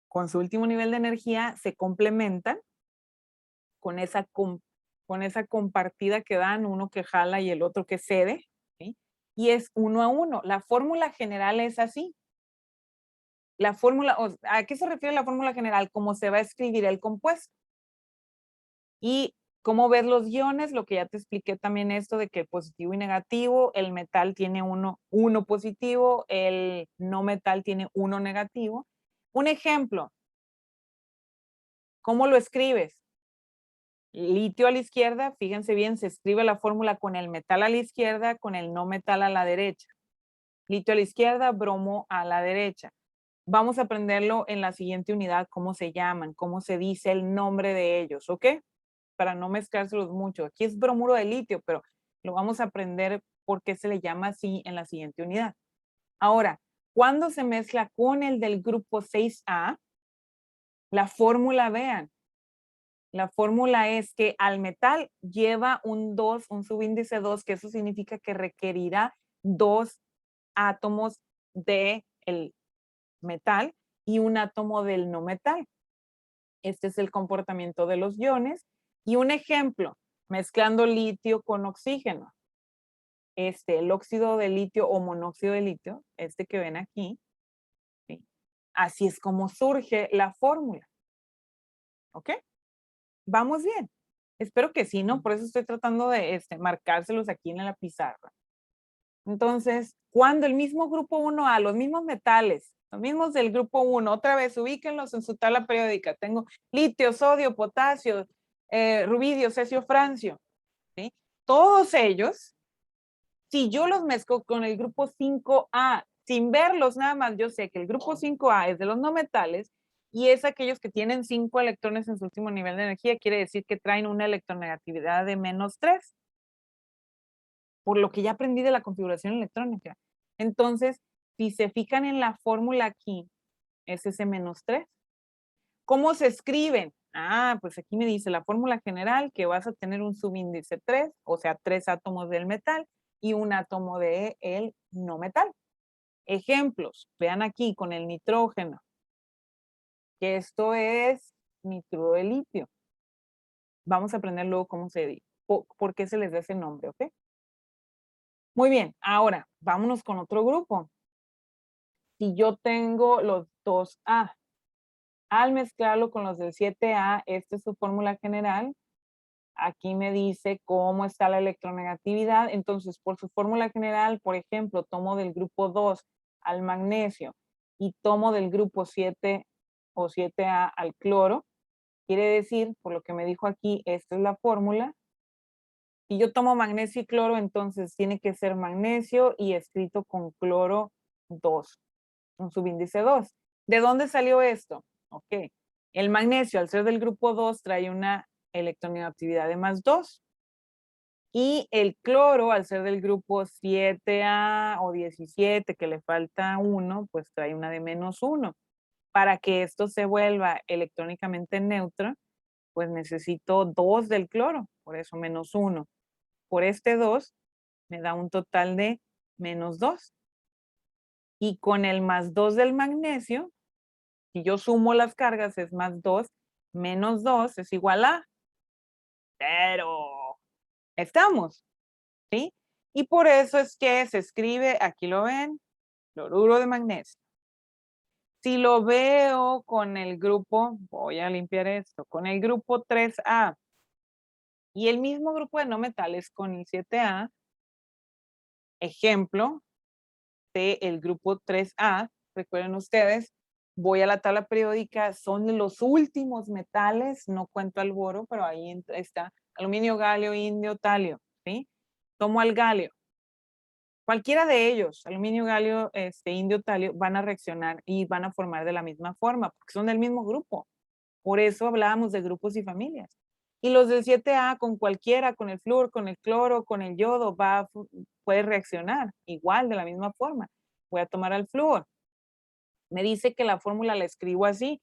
con su último nivel de energía, se complementan con esa compartida que dan, uno que jala y el otro que cede, ¿sí? Y es 1 a 1. La fórmula general es así. La fórmula, ¿a qué se refiere la fórmula general? Cómo se va a escribir el compuesto. Y cómo ver los iones, lo que ya te expliqué también esto de que positivo y negativo, el metal tiene uno positivo, el no metal tiene 1 negativo. Un ejemplo, ¿cómo lo escribes? Litio a la izquierda, fíjense bien, se escribe la fórmula con el metal a la izquierda, con el no metal a la derecha. Litio a la izquierda, bromo a la derecha. Vamos a aprenderlo en la siguiente unidad, cómo se llaman, cómo se dice el nombre de ellos, ¿ok? Para no mezclárselos mucho. Aquí es bromuro de litio, pero lo vamos a aprender por qué se le llama así en la siguiente unidad. Ahora, cuando se mezcla con el del grupo 6A, la fórmula, vean, la fórmula es que al metal lleva un 2, un subíndice 2, que eso significa que requerirá 2 átomos del metal y un átomo del no metal. Este es el comportamiento de los iones. Y un ejemplo, mezclando litio con oxígeno. El óxido de litio o monóxido de litio, este que ven aquí, ¿sí? Así es como surge la fórmula. ¿Ok? ¿Vamos bien? Espero que sí, ¿no? Por eso estoy tratando de marcárselos aquí en la pizarra. Entonces, cuando el mismo grupo 1A, los mismos metales, los mismos del grupo 1, otra vez ubíquenlos en su tabla periódica. Tengo litio, sodio, potasio, rubidio, cesio, francio, ¿sí? Todos ellos, si yo los mezclo con el grupo 5A, sin verlos nada más, yo sé que el grupo 5A es de los no metales y es aquellos que tienen 5 electrones en su último nivel de energía, quiere decir que traen una electronegatividad de -3. Por lo que ya aprendí de la configuración electrónica. Entonces, si se fijan en la fórmula aquí, es ese -3. ¿Cómo se escriben? Ah, pues aquí me dice la fórmula general que vas a tener un subíndice 3, o sea, 3 átomos del metal y un átomo de el no metal. Ejemplos, vean aquí con el nitrógeno, que esto es nitruro de litio. Vamos a aprender luego cómo se dice, por qué se les da ese nombre, ¿ok? Muy bien, ahora vámonos con otro grupo. Si yo tengo los 2A, al mezclarlo con los del 7A, esta es su fórmula general. Aquí me dice cómo está la electronegatividad. Entonces, por su fórmula general, por ejemplo, tomo del grupo 2 al magnesio y tomo del grupo 7 o 7A al cloro. Quiere decir, por lo que me dijo aquí, esta es la fórmula. Si yo tomo magnesio y cloro, entonces tiene que ser magnesio y escrito con cloro 2, un subíndice 2. ¿De dónde salió esto? Ok. El magnesio, al ser del grupo 2, trae una electronegatividad de +2. Y el cloro, al ser del grupo 7A o 17, que le falta 1, pues trae una de -1. Para que esto se vuelva electrónicamente neutro, pues necesito 2 del cloro, por eso -1. Por este 2 Me da un total de -2. Y con el +2 del magnesio, si yo sumo las cargas, es +2 menos 2 es igual a 0. ¿Estamos? ¿Sí? Y por eso es que se escribe, aquí lo ven, cloruro de magnesio. Si lo veo con el grupo, voy a limpiar esto, con el grupo 3A y el mismo grupo de no metales con el 7A, ejemplo de el grupo 3A, recuerden ustedes, voy a la tabla periódica, son de los últimos metales, no cuento al boro, pero ahí está aluminio, galio, indio, talio, ¿sí? Tomo al galio. Cualquiera de ellos, aluminio, galio, indio, talio, van a reaccionar y van a formar de la misma forma, porque son del mismo grupo. Por eso hablábamos de grupos y familias. Y los del 7A con cualquiera, con el flúor, con el cloro, con el yodo, puede reaccionar igual, de la misma forma. Voy a tomar al flúor. Me dice que la fórmula la escribo así.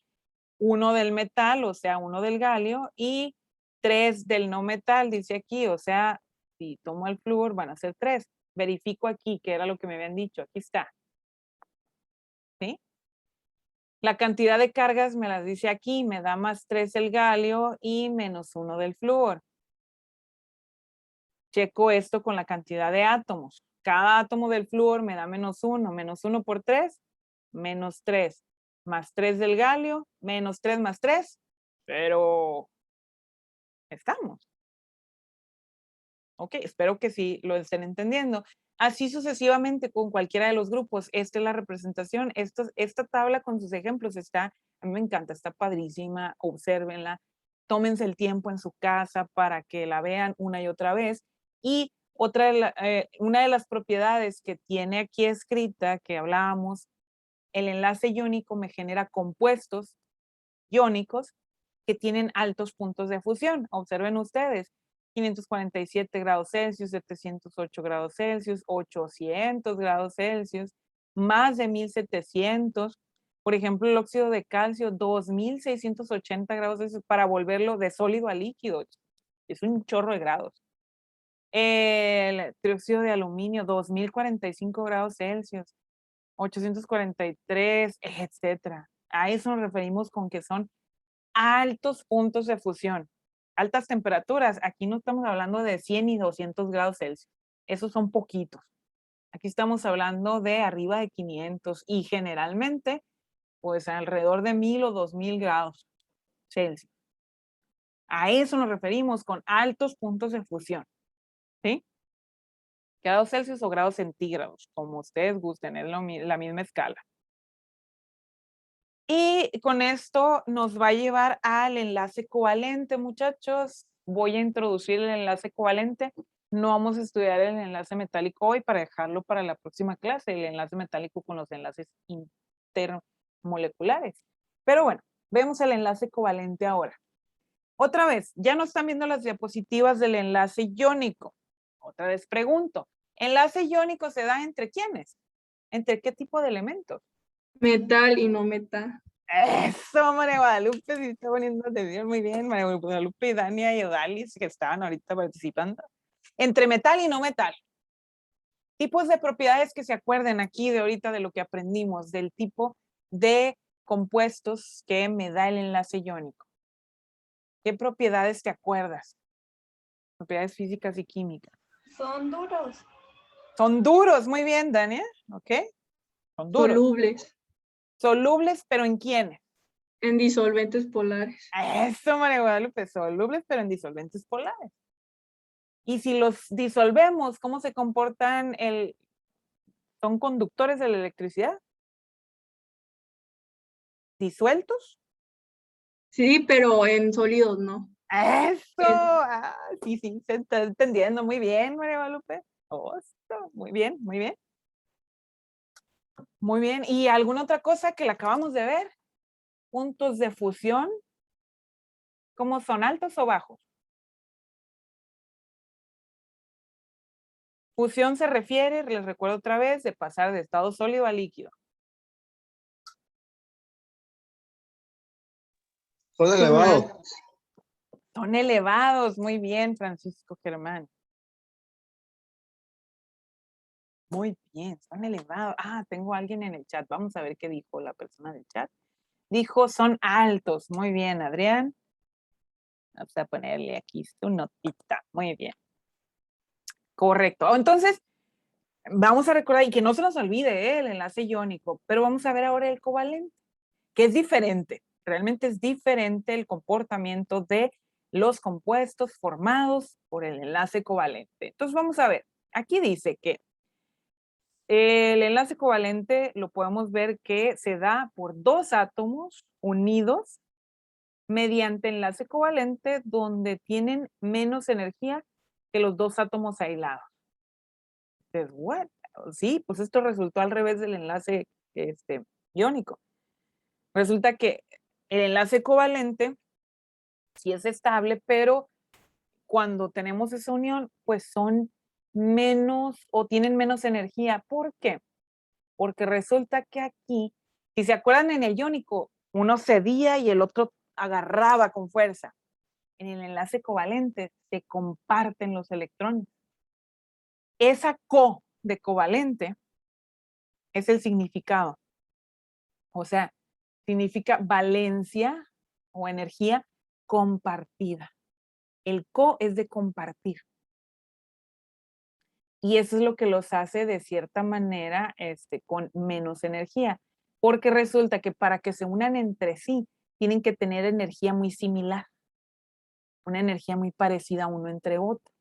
1 del metal, o sea, 1 del galio, y 3 del no metal, dice aquí, o sea, si tomo el flúor van a ser 3. Verifico aquí, que era lo que me habían dicho, aquí está. ¿Sí? La cantidad de cargas me las dice aquí, me da +3 el galio y -1 del flúor. Checo esto con la cantidad de átomos. Cada átomo del flúor me da -1, -1 por 3, -3, +3 del galio, -3 más 3, pero estamos. Ok, espero que sí lo estén entendiendo. Así sucesivamente con cualquiera de los grupos. Esta es la representación. Esta tabla con sus ejemplos está, a mí me encanta, está padrísima. Obsérvenla. Tómense el tiempo en su casa para que la vean una y otra vez. Y una de las propiedades que tiene aquí escrita, que hablábamos, el enlace iónico me genera compuestos iónicos que tienen altos puntos de fusión. Observen ustedes. 547 grados Celsius, 708 grados Celsius, 800 grados Celsius, más de 1700. Por ejemplo, el óxido de calcio, 2680 grados Celsius para volverlo de sólido a líquido. Es un chorro de grados. El trióxido de aluminio, 2045 grados Celsius, 843, etcétera. A eso nos referimos con que son altos puntos de fusión. Altas temperaturas, aquí no estamos hablando de 100 y 200 grados Celsius, esos son poquitos. Aquí estamos hablando de arriba de 500 y generalmente, pues alrededor de 1000 o 2000 grados Celsius. A eso nos referimos con altos puntos de fusión, ¿sí? Grados Celsius o grados centígrados, como ustedes gusten, es la misma escala. Y con esto nos va a llevar al enlace covalente, muchachos. Voy a introducir el enlace covalente. No vamos a estudiar el enlace metálico hoy para dejarlo para la próxima clase, el enlace metálico con los enlaces intermoleculares. Pero bueno, vemos el enlace covalente ahora. Otra vez, ya no están viendo las diapositivas del enlace iónico. Otra vez pregunto, ¿enlace iónico se da entre quiénes? ¿Entre qué tipo de elementos? Metal y no metal. Eso, María Guadalupe, sí está poniendo atención muy bien. María Guadalupe, Dania y Odalis, que estaban ahorita participando. Entre metal y no metal. Tipos de propiedades que se acuerden aquí de ahorita de lo que aprendimos, del tipo de compuestos que me da el enlace iónico. ¿Qué propiedades te acuerdas? Propiedades físicas y químicas. Son duros. Son duros, muy bien, Dania. ¿Ok? Son duros. Solubles. Solubles, pero ¿en quiénes? En disolventes polares. Eso, María Guadalupe, solubles, pero en disolventes polares. Y si los disolvemos, ¿cómo se comportan? ¿Son conductores de la electricidad? ¿Disueltos? Sí, pero en sólidos no. ¡Eso! Ah, sí, se está entendiendo muy bien, María Guadalupe. Oh, muy bien, muy bien. Muy bien. ¿Y alguna otra cosa que la acabamos de ver? Puntos de fusión. ¿Cómo son? ¿Altos o bajos? Fusión se refiere, les recuerdo otra vez, de pasar de estado sólido a líquido. Son elevados. Son elevados, muy bien, Francisco Germán. Muy bien, son elevados. Ah, tengo a alguien en el chat. Vamos a ver qué dijo la persona del chat. Dijo, son altos. Muy bien, Adrián. Vamos a ponerle aquí su notita. Muy bien. Correcto. Entonces, vamos a recordar, y que no se nos olvide el enlace iónico, pero vamos a ver ahora el covalente, que es diferente. Realmente es diferente el comportamiento de los compuestos formados por el enlace covalente. Entonces, vamos a ver. Aquí dice que el enlace covalente lo podemos ver que se da por dos átomos unidos mediante enlace covalente donde tienen menos energía que los dos átomos aislados. Entonces, ¿what? Sí, pues esto resultó al revés del enlace iónico. Resulta que el enlace covalente sí es estable, pero cuando tenemos esa unión, pues son menos o tienen menos energía. ¿Por qué? Porque resulta que aquí, si se acuerdan en el iónico, uno cedía y el otro agarraba con fuerza. En el enlace covalente se comparten los electrones. Esa co de covalente es el significado. O sea, significa valencia o energía compartida. El co es de compartir. Y eso es lo que los hace de cierta manera con menos energía. Porque resulta que para que se unan entre sí, tienen que tener energía muy similar. Una energía muy parecida uno entre otro.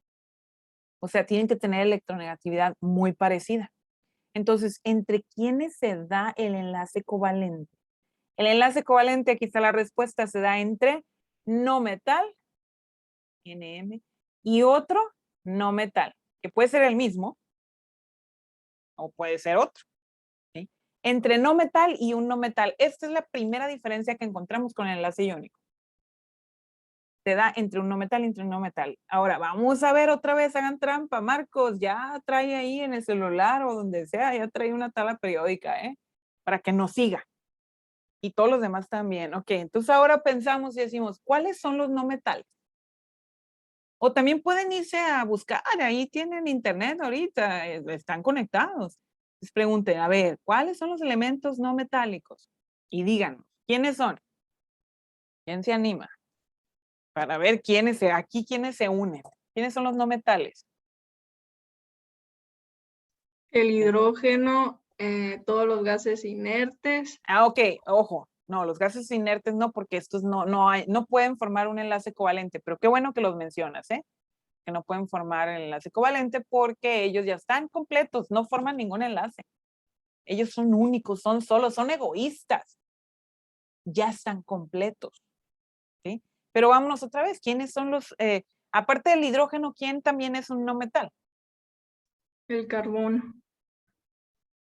O sea, tienen que tener electronegatividad muy parecida. Entonces, ¿entre quiénes se da el enlace covalente? El enlace covalente, aquí está la respuesta, se da entre no metal, NM, y otro no metal, que puede ser el mismo o puede ser otro. ¿Sí? Entre no metal y un no metal. Esta es la primera diferencia que encontramos con el enlace iónico. Se da entre un no metal y entre un no metal. Ahora, vamos a ver otra vez, hagan trampa. Marcos, ya trae ahí en el celular o donde sea, ya trae una tabla periódica, para que nos siga. Y todos los demás también. Ok, entonces ahora pensamos y decimos, ¿cuáles son los no metales? O también pueden irse a buscar, ahí tienen internet ahorita, están conectados. Les pregunten, a ver, ¿cuáles son los elementos no metálicos? Y díganos, ¿quiénes son? ¿Quién se anima? Para ver quiénes se unen. ¿Quiénes son los no metales? El hidrógeno, todos los gases inertes, Ah, ok, ojo. No, los gases inertes no, porque estos no pueden formar un enlace covalente, pero qué bueno que los mencionas, que no pueden formar el enlace covalente porque ellos ya están completos, no forman ningún enlace. Ellos son únicos, son solos, son egoístas. Ya están completos, ¿sí? Pero vámonos otra vez, ¿quiénes son los, aparte del hidrógeno, quién también es un no metal? el carbono,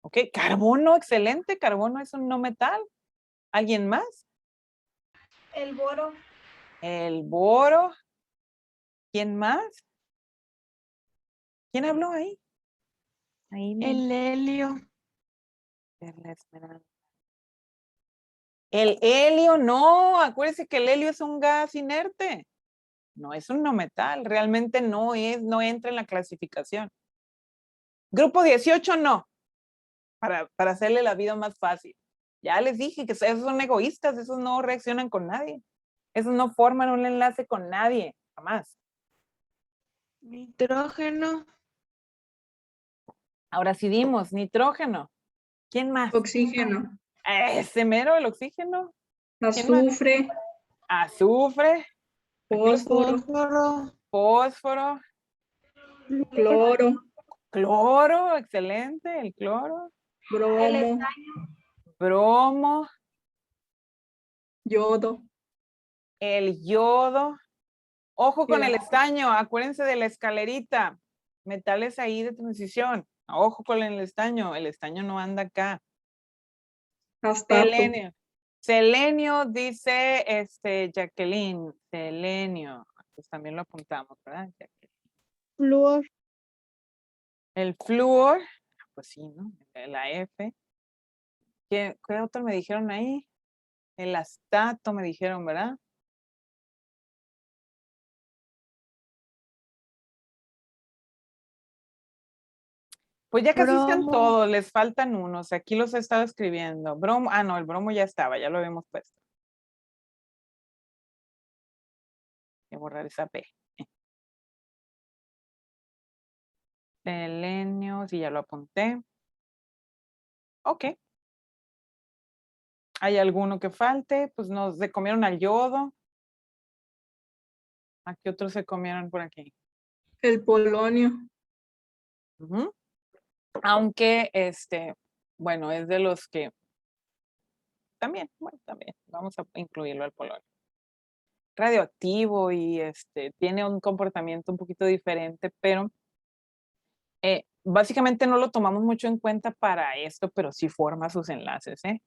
Ok, carbono, excelente, carbono es un no metal. ¿Alguien más? El boro. El boro. ¿Quién más? ¿Quién habló ahí? Ahí no. El helio. La esmeralda. El helio, no, acuérdense que el helio es un gas inerte. No es un no metal, realmente no entra en la clasificación. Grupo 18 no, para hacerle la vida más fácil. Ya les dije que esos son egoístas, esos no reaccionan con nadie. Esos no forman un enlace con nadie, jamás. Nitrógeno. Ahora sí dimos, nitrógeno. ¿Quién más? oxígeno, Ese mero, el oxígeno. ¿Quién más? azufre, Azufre. fósforo, Fósforo. Fósforo. cloro, Cloro, excelente, el cloro. bromo, Bromo. yodo, El yodo. Ojo con el el estaño, acuérdense de la escalerita. Metales ahí de transición. Ojo con el estaño no anda acá. astato, Selenio. Selenio dice Jacqueline. Selenio. Pues también lo apuntamos, ¿verdad? Jacqueline. Flúor. El flúor. Pues sí, ¿no? La F. ¿Qué otro me dijeron ahí? El astato me dijeron, ¿verdad? Pues ya casi están Bromo. todos, les faltan unos. Aquí los he estado escribiendo. Bromo, no, el bromo ya estaba, ya lo habíamos puesto. Voy a borrar esa P. Selenio, sí, ya lo apunté. Ok. ¿Hay alguno que falte? Pues nos se comieron al yodo. ¿A qué otros se comieron por aquí? El polonio. Ujú. Aunque, bueno, es de los que también, bueno, también, vamos a incluirlo al polonio. Radioactivo y tiene un comportamiento un poquito diferente, pero básicamente no lo tomamos mucho en cuenta para esto, pero sí forma sus enlaces, ¿eh?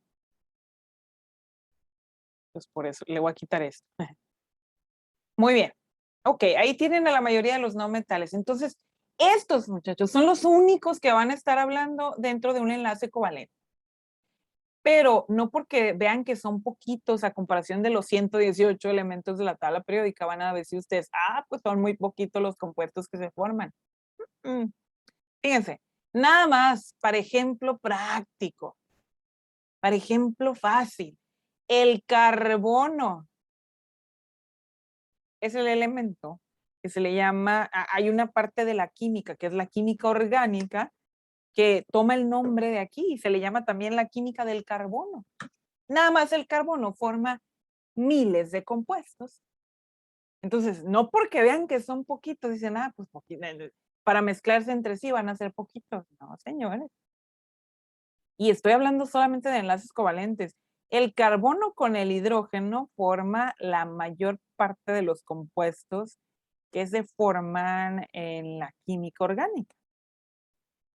Pues por eso le voy a quitar esto. Muy bien. Ok, ahí tienen a la mayoría de los no metales. Entonces, estos muchachos son los únicos que van a estar hablando dentro de un enlace covalente. Pero no porque vean que son poquitos a comparación de los 118 elementos de la tabla periódica, van a decir ustedes, pues son muy poquitos los compuestos que se forman. Fíjense, nada más para ejemplo práctico, para ejemplo fácil, el carbono es el elemento que se le llama, hay una parte de la química, que es la química orgánica, que toma el nombre de aquí y se le llama también la química del carbono. Nada más el carbono forma miles de compuestos. Entonces, no porque vean que son poquitos, dicen, pues para mezclarse entre sí van a ser poquitos. No, señores. Y estoy hablando solamente de enlaces covalentes. El carbono con el hidrógeno forma la mayor parte de los compuestos que se forman en la química orgánica.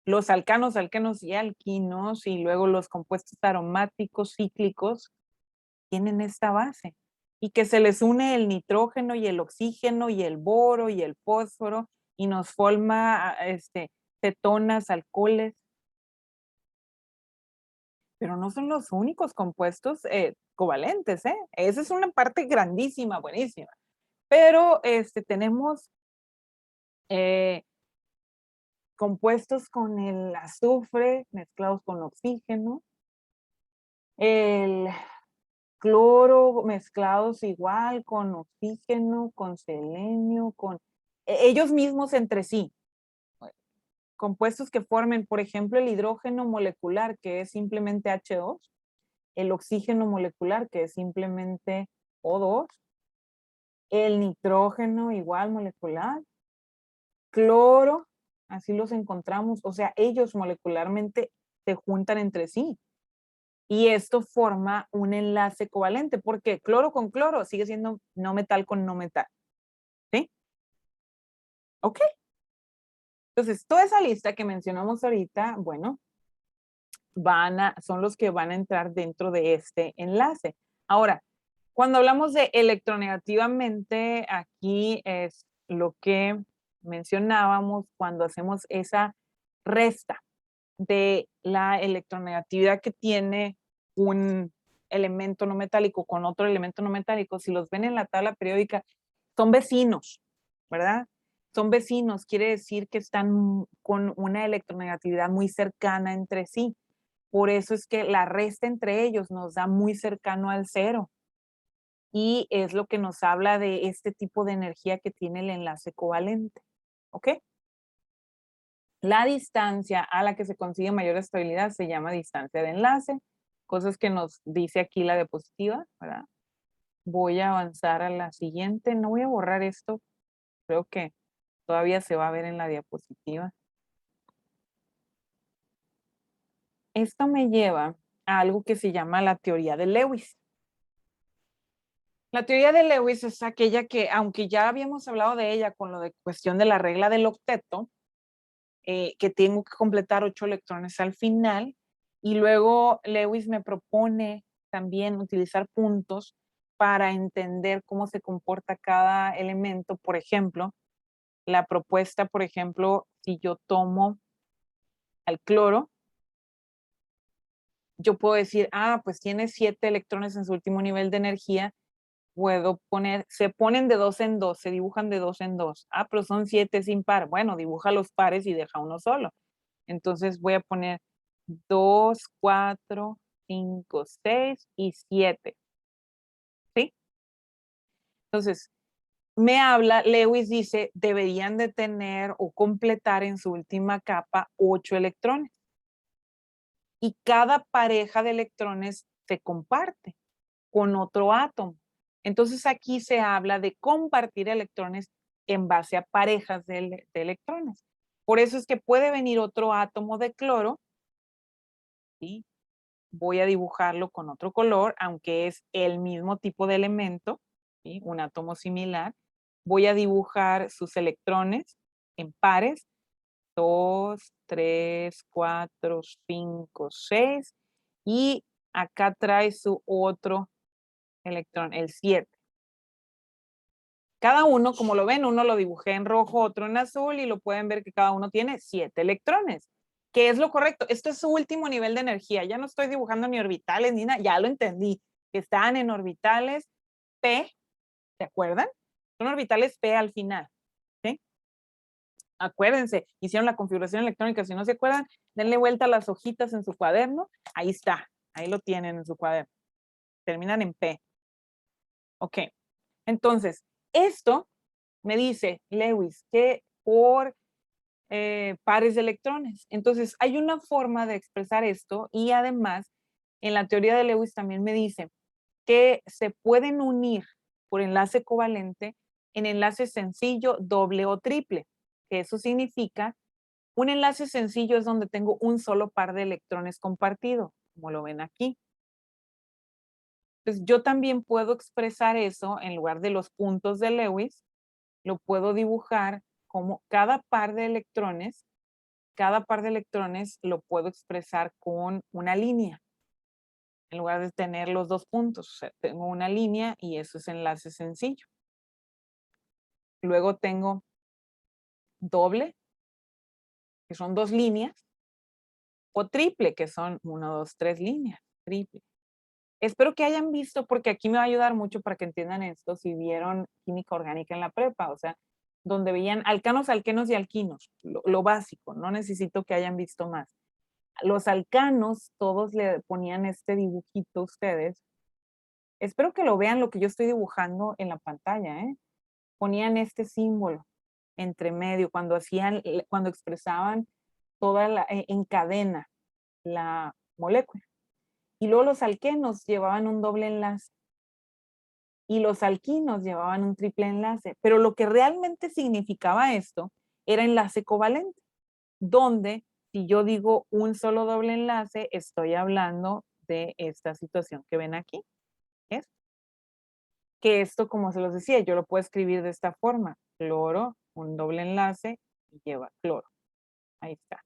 Los alcanos, alquenos y alquinos, y luego los compuestos aromáticos cíclicos, tienen esta base. Y que se les une el nitrógeno y el oxígeno y el boro y el fósforo y nos forma cetonas, alcoholes. Pero no son los únicos compuestos covalentes, ¿eh? Esa es una parte grandísima, buenísima. Pero tenemos compuestos con el azufre mezclados con oxígeno, el cloro mezclados igual con oxígeno, con selenio, con ellos mismos entre sí. Compuestos que formen, por ejemplo, el hidrógeno molecular, que es simplemente H2, el oxígeno molecular, que es simplemente O2, el nitrógeno igual molecular, cloro, así los encontramos, o sea, ellos molecularmente se juntan entre sí. Y esto forma un enlace covalente, porque cloro con cloro sigue siendo no metal con no metal. ¿Sí? Ok. Entonces, toda esa lista que mencionamos ahorita, bueno, son los que van a entrar dentro de este enlace. Ahora, cuando hablamos de electronegativamente, aquí es lo que mencionábamos cuando hacemos esa resta de la electronegatividad que tiene un elemento no metálico con otro elemento no metálico. Si los ven en la tabla periódica, son vecinos, ¿verdad? Son vecinos, quiere decir que están con una electronegatividad muy cercana entre sí. Por eso es que la resta entre ellos nos da muy cercano al cero. Y es lo que nos habla de este tipo de energía que tiene el enlace covalente. ¿Ok? La distancia a la que se consigue mayor estabilidad se llama distancia de enlace. Cosas que nos dice aquí la diapositiva, ¿verdad? Voy a avanzar a la siguiente. No voy a borrar esto. Creo que todavía se va a ver en la diapositiva. Esto me lleva a algo que se llama la teoría de Lewis. La teoría de Lewis es aquella que, aunque ya habíamos hablado de ella con lo de cuestión de la regla del octeto, que tengo que completar 8 electrones al final, y luego Lewis me propone también utilizar puntos para entender cómo se comporta cada elemento. Por ejemplo, la propuesta, por ejemplo, si yo tomo al cloro, yo puedo decir, pues tiene 7 electrones en su último nivel de energía, puedo poner, se ponen de 2 en 2, se dibujan de 2 en 2. Pero son 7 sin par. Bueno, dibuja los pares y deja uno solo. Entonces voy a poner 2, 4, 5, 6 y 7. ¿Sí? Entonces, me habla, Lewis dice, deberían de tener o completar en su última capa 8 electrones. Y cada pareja de electrones se comparte con otro átomo. Entonces aquí se habla de compartir electrones en base a parejas de electrones. Por eso es que puede venir otro átomo de cloro, ¿sí? Voy a dibujarlo con otro color, aunque es el mismo tipo de elemento, ¿sí? Un átomo similar. Voy a dibujar sus electrones en pares, 2, 3, 4, 5, 6, y acá trae su otro electrón, el 7. Cada uno, como lo ven, uno lo dibujé en rojo, otro en azul, y lo pueden ver que cada uno tiene 7 electrones, que es lo correcto. Esto es su último nivel de energía. Ya no estoy dibujando ni orbitales ni nada, ya lo entendí, que están en orbitales P, ¿se acuerdan? Son orbitales P al final, ¿sí? Acuérdense, hicieron la configuración electrónica. Si no se acuerdan, denle vuelta a las hojitas en su cuaderno. Ahí está, ahí lo tienen en su cuaderno. Terminan en P. Ok, entonces, esto me dice Lewis que por pares de electrones. Entonces, hay una forma de expresar esto y además, en la teoría de Lewis también me dice que se pueden unir por enlace covalente en enlace sencillo, doble o triple. Que eso significa, un enlace sencillo es donde tengo un solo par de electrones compartido, como lo ven aquí. Entonces, yo también puedo expresar eso en lugar de los puntos de Lewis, lo puedo dibujar como cada par de electrones lo puedo expresar con una línea, en lugar de tener los dos puntos. O sea, tengo una línea y eso es enlace sencillo. Luego tengo doble, que son 2 líneas, o triple, que son 1, 2, 3 líneas, triple. Espero que hayan visto, porque aquí me va a ayudar mucho para que entiendan esto, si vieron química orgánica en la prepa, o sea, donde veían alcanos, alquenos y alquinos, lo básico, no necesito que hayan visto más. Los alcanos, todos le ponían este dibujito a ustedes. Espero que lo vean lo que yo estoy dibujando en la pantalla, ¿eh? Ponían este símbolo entre medio cuando expresaban en cadena la molécula. Y luego los alquenos llevaban un doble enlace y los alquinos llevaban un triple enlace. Pero lo que realmente significaba esto era enlace covalente, donde si yo digo un solo doble enlace, estoy hablando de esta situación que ven aquí. ¿Es? Que esto, como se los decía, yo lo puedo escribir de esta forma. Cloro, un doble enlace y lleva cloro. Ahí está.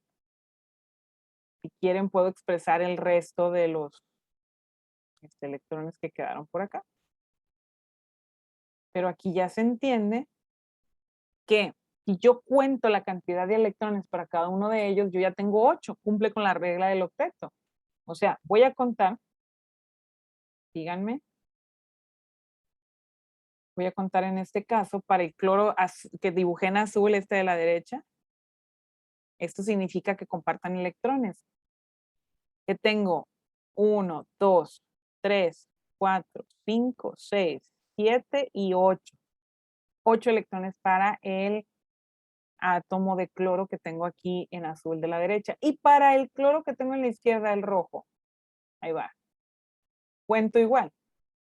Si quieren, puedo expresar el resto de los electrones que quedaron por acá. Pero aquí ya se entiende que si yo cuento la cantidad de electrones para cada uno de ellos, yo ya tengo 8, cumple con la regla del octeto. O sea, voy a contar, díganme, voy a contar en este caso para el cloro que dibujé en azul, este de la derecha. Esto significa que compartan electrones. Que tengo 1, 2, 3, 4, 5, 6, 7 y 8. 8 electrones para el átomo de cloro que tengo aquí en azul de la derecha. Y para el cloro que tengo en la izquierda, el rojo. Ahí va. Cuento igual.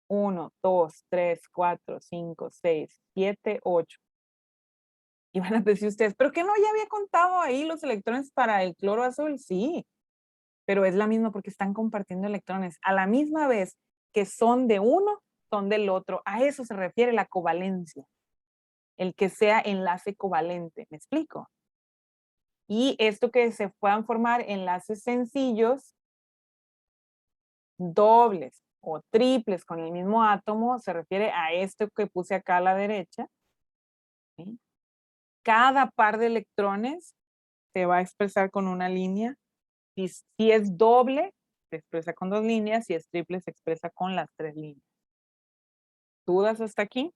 1, 2, 3, 4, 5, 6, 7, 8. Y van a decir ustedes, ¿pero qué no ya había contado ahí los electrones para el cloro azul? Sí, pero es la misma porque están compartiendo electrones. A la misma vez que son de uno, son del otro. A eso se refiere la covalencia. El que sea enlace covalente. ¿Me explico? Y esto que se puedan formar enlaces sencillos, dobles o triples con el mismo átomo, se refiere a esto que puse acá a la derecha. ¿Sí? Cada par de electrones se va a expresar con una línea. Si es doble, se expresa con 2 líneas. Si es triple, se expresa con las 3 líneas. ¿Dudas hasta aquí?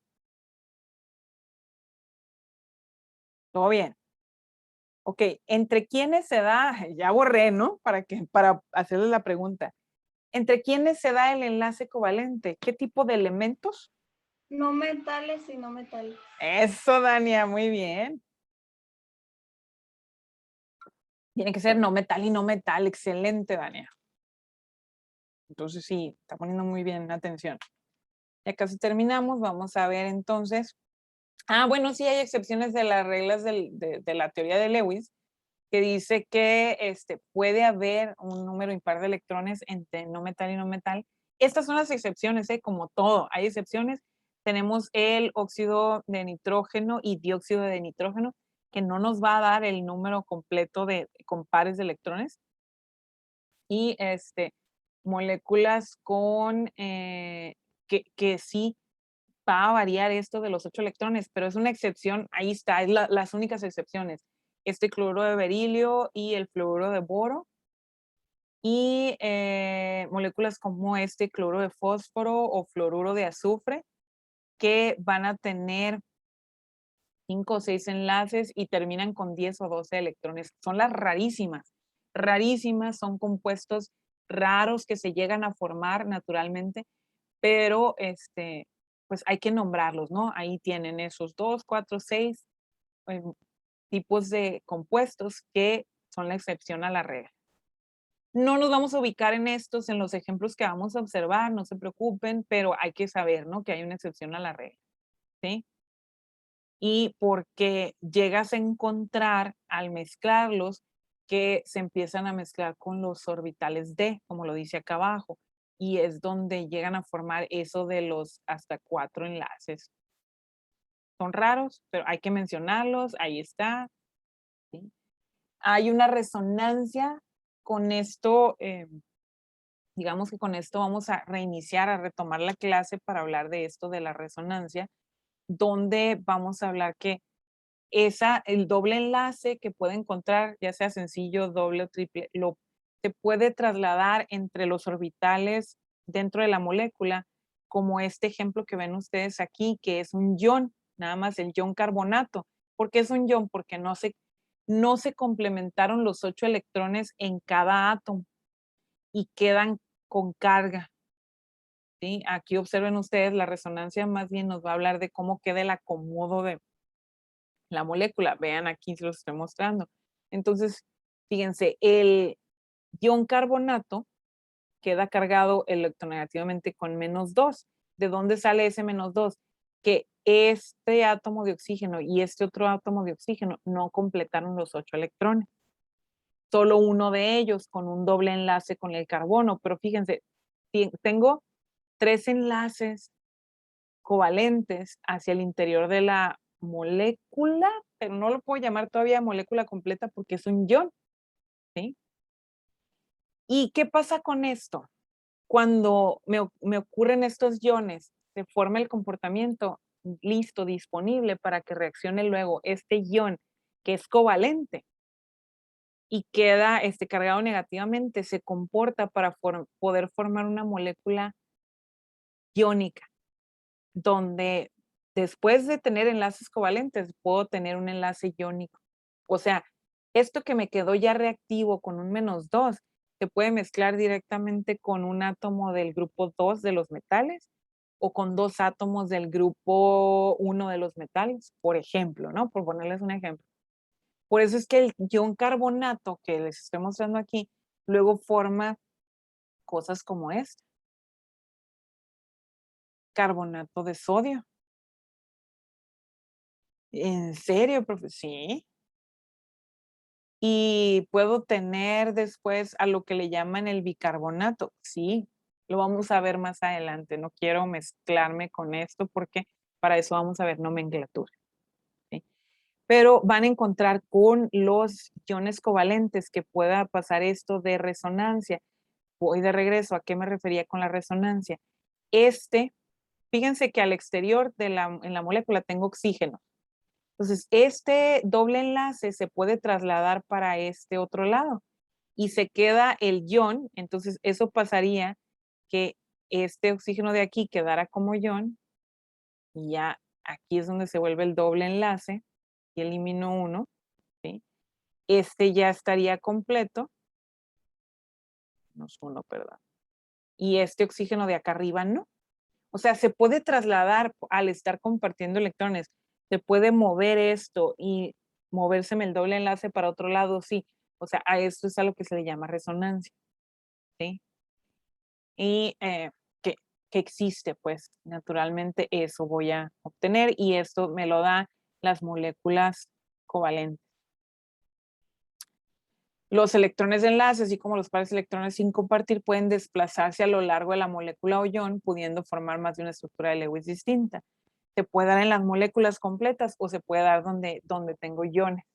¿Todo bien? Ok, ¿entre quiénes se da? Ya borré, ¿no? Para hacerles la pregunta. ¿Entre quiénes se da el enlace covalente? ¿Qué tipo de elementos? No metales y no metales. Eso, Dania, muy bien. Tiene que ser no metal y no metal. Excelente, Dania. Entonces sí, está poniendo muy bien atención. Ya casi terminamos. Vamos a ver entonces. Bueno, sí hay excepciones de las reglas de la teoría de Lewis, que dice que puede haber un número impar de electrones entre no metal y no metal. Estas son las excepciones, como todo. Hay excepciones. Tenemos el óxido de nitrógeno y dióxido de nitrógeno, que no nos va a dar el número completo con pares de electrones. Y moléculas con que sí va a variar esto de los 8 electrones, pero es una excepción, ahí está, es las únicas excepciones. Este cloruro de berilio y el fluoruro de boro, y moléculas como este cloruro de fósforo o fluoruro de azufre, que van a tener 5 o 6 enlaces y terminan con 10 o 12 electrones. Son las rarísimas. Rarísimas, son compuestos raros que se llegan a formar naturalmente, pero pues hay que nombrarlos, ¿no? Ahí tienen esos 2, 4, 6 tipos de compuestos que son la excepción a la regla. No nos vamos a ubicar en estos, en los ejemplos que vamos a observar, no se preocupen, pero hay que saber, ¿no? Que hay una excepción a la regla, ¿sí? Y porque llegas a encontrar al mezclarlos que se empiezan a mezclar con los orbitales D, como lo dice acá abajo, y es donde llegan a formar eso de los hasta 4 enlaces. Son raros, pero hay que mencionarlos, ahí está. ¿Sí? Hay una resonancia con esto, digamos que con esto vamos a reiniciar, a retomar la clase para hablar de esto de la resonancia, donde vamos a hablar que el doble enlace que puede encontrar, ya sea sencillo, doble o triple, se puede trasladar entre los orbitales dentro de la molécula, como este ejemplo que ven ustedes aquí, que es un ion, nada más el ion carbonato. ¿Por qué es un ion? Porque no se complementaron los 8 electrones en cada átomo y quedan con carga. ¿Sí? Aquí observen ustedes, la resonancia más bien nos va a hablar de cómo queda el acomodo de la molécula. Vean aquí, se los estoy mostrando. Entonces, fíjense, el ion carbonato queda cargado electronegativamente con -2. ¿De dónde sale ese -2? Que este átomo de oxígeno y este otro átomo de oxígeno no completaron los 8 electrones. Solo uno de ellos con un doble enlace con el carbono. Pero fíjense, tengo 3 enlaces covalentes hacia el interior de la molécula, pero no lo puedo llamar todavía molécula completa porque es un ion, ¿sí? ¿Y qué pasa con esto? Cuando me ocurren estos iones, se forma el comportamiento listo, disponible para que reaccione luego este ion que es covalente y queda cargado negativamente, se comporta para poder formar una molécula iónica, donde después de tener enlaces covalentes, puedo tener un enlace iónico. O sea, esto que me quedó ya reactivo con un -2, se puede mezclar directamente con un átomo del grupo 2 de los metales o con 2 átomos del grupo 1 de los metales, por ejemplo, ¿no? Por ponerles un ejemplo. Por eso es que el ion carbonato que les estoy mostrando aquí, luego forma cosas como este. Carbonato de sodio. ¿En serio, profe? Sí. Y puedo tener después a lo que le llaman el bicarbonato. Sí, lo vamos a ver más adelante. No quiero mezclarme con esto porque para eso vamos a ver nomenclatura. ¿Sí? Pero van a encontrar con los iones covalentes que pueda pasar esto de resonancia. Voy de regreso. ¿A qué me refería con la resonancia? Fíjense que al exterior en la molécula tengo oxígeno. Entonces, este doble enlace se puede trasladar para este otro lado y se queda el ion. Entonces, eso pasaría que este oxígeno de aquí quedara como ion y ya aquí es donde se vuelve el doble enlace y elimino uno, ¿sí? Este ya estaría completo. -1, perdón. Y este oxígeno de acá arriba no. O sea, se puede trasladar al estar compartiendo electrones. Se puede mover esto y movérseme el doble enlace para otro lado, sí. O sea, a esto es a lo que se le llama resonancia. ¿Sí? Y que existe, pues naturalmente eso voy a obtener y esto me lo da las moléculas covalentes. Los electrones de enlace, así como los pares de electrones sin compartir, pueden desplazarse a lo largo de la molécula o ion, pudiendo formar más de una estructura de Lewis distinta. Se puede dar en las moléculas completas o se puede dar donde tengo iones.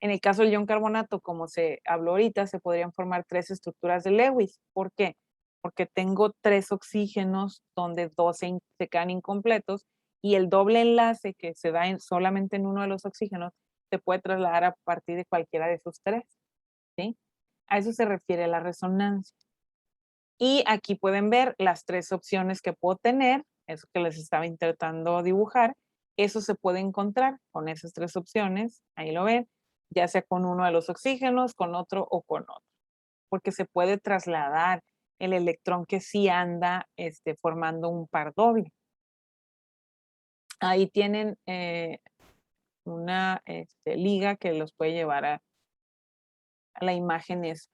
En el caso del ion carbonato, como se habló ahorita, se podrían formar 3 estructuras de Lewis. ¿Por qué? Porque tengo 3 oxígenos donde 2 se quedan incompletos y el doble enlace que se da solamente en uno de los oxígenos se puede trasladar a partir de cualquiera de esos 3. ¿Sí? A eso se refiere la resonancia. Y aquí pueden ver las 3 opciones que puedo tener, eso que les estaba intentando dibujar. Eso se puede encontrar con esas 3 opciones, ahí lo ven, ya sea con uno de los oxígenos, con otro o con otro, porque se puede trasladar el electrón que sí anda formando un par doble. Ahí tienen una liga que los puede llevar a la imagen esa.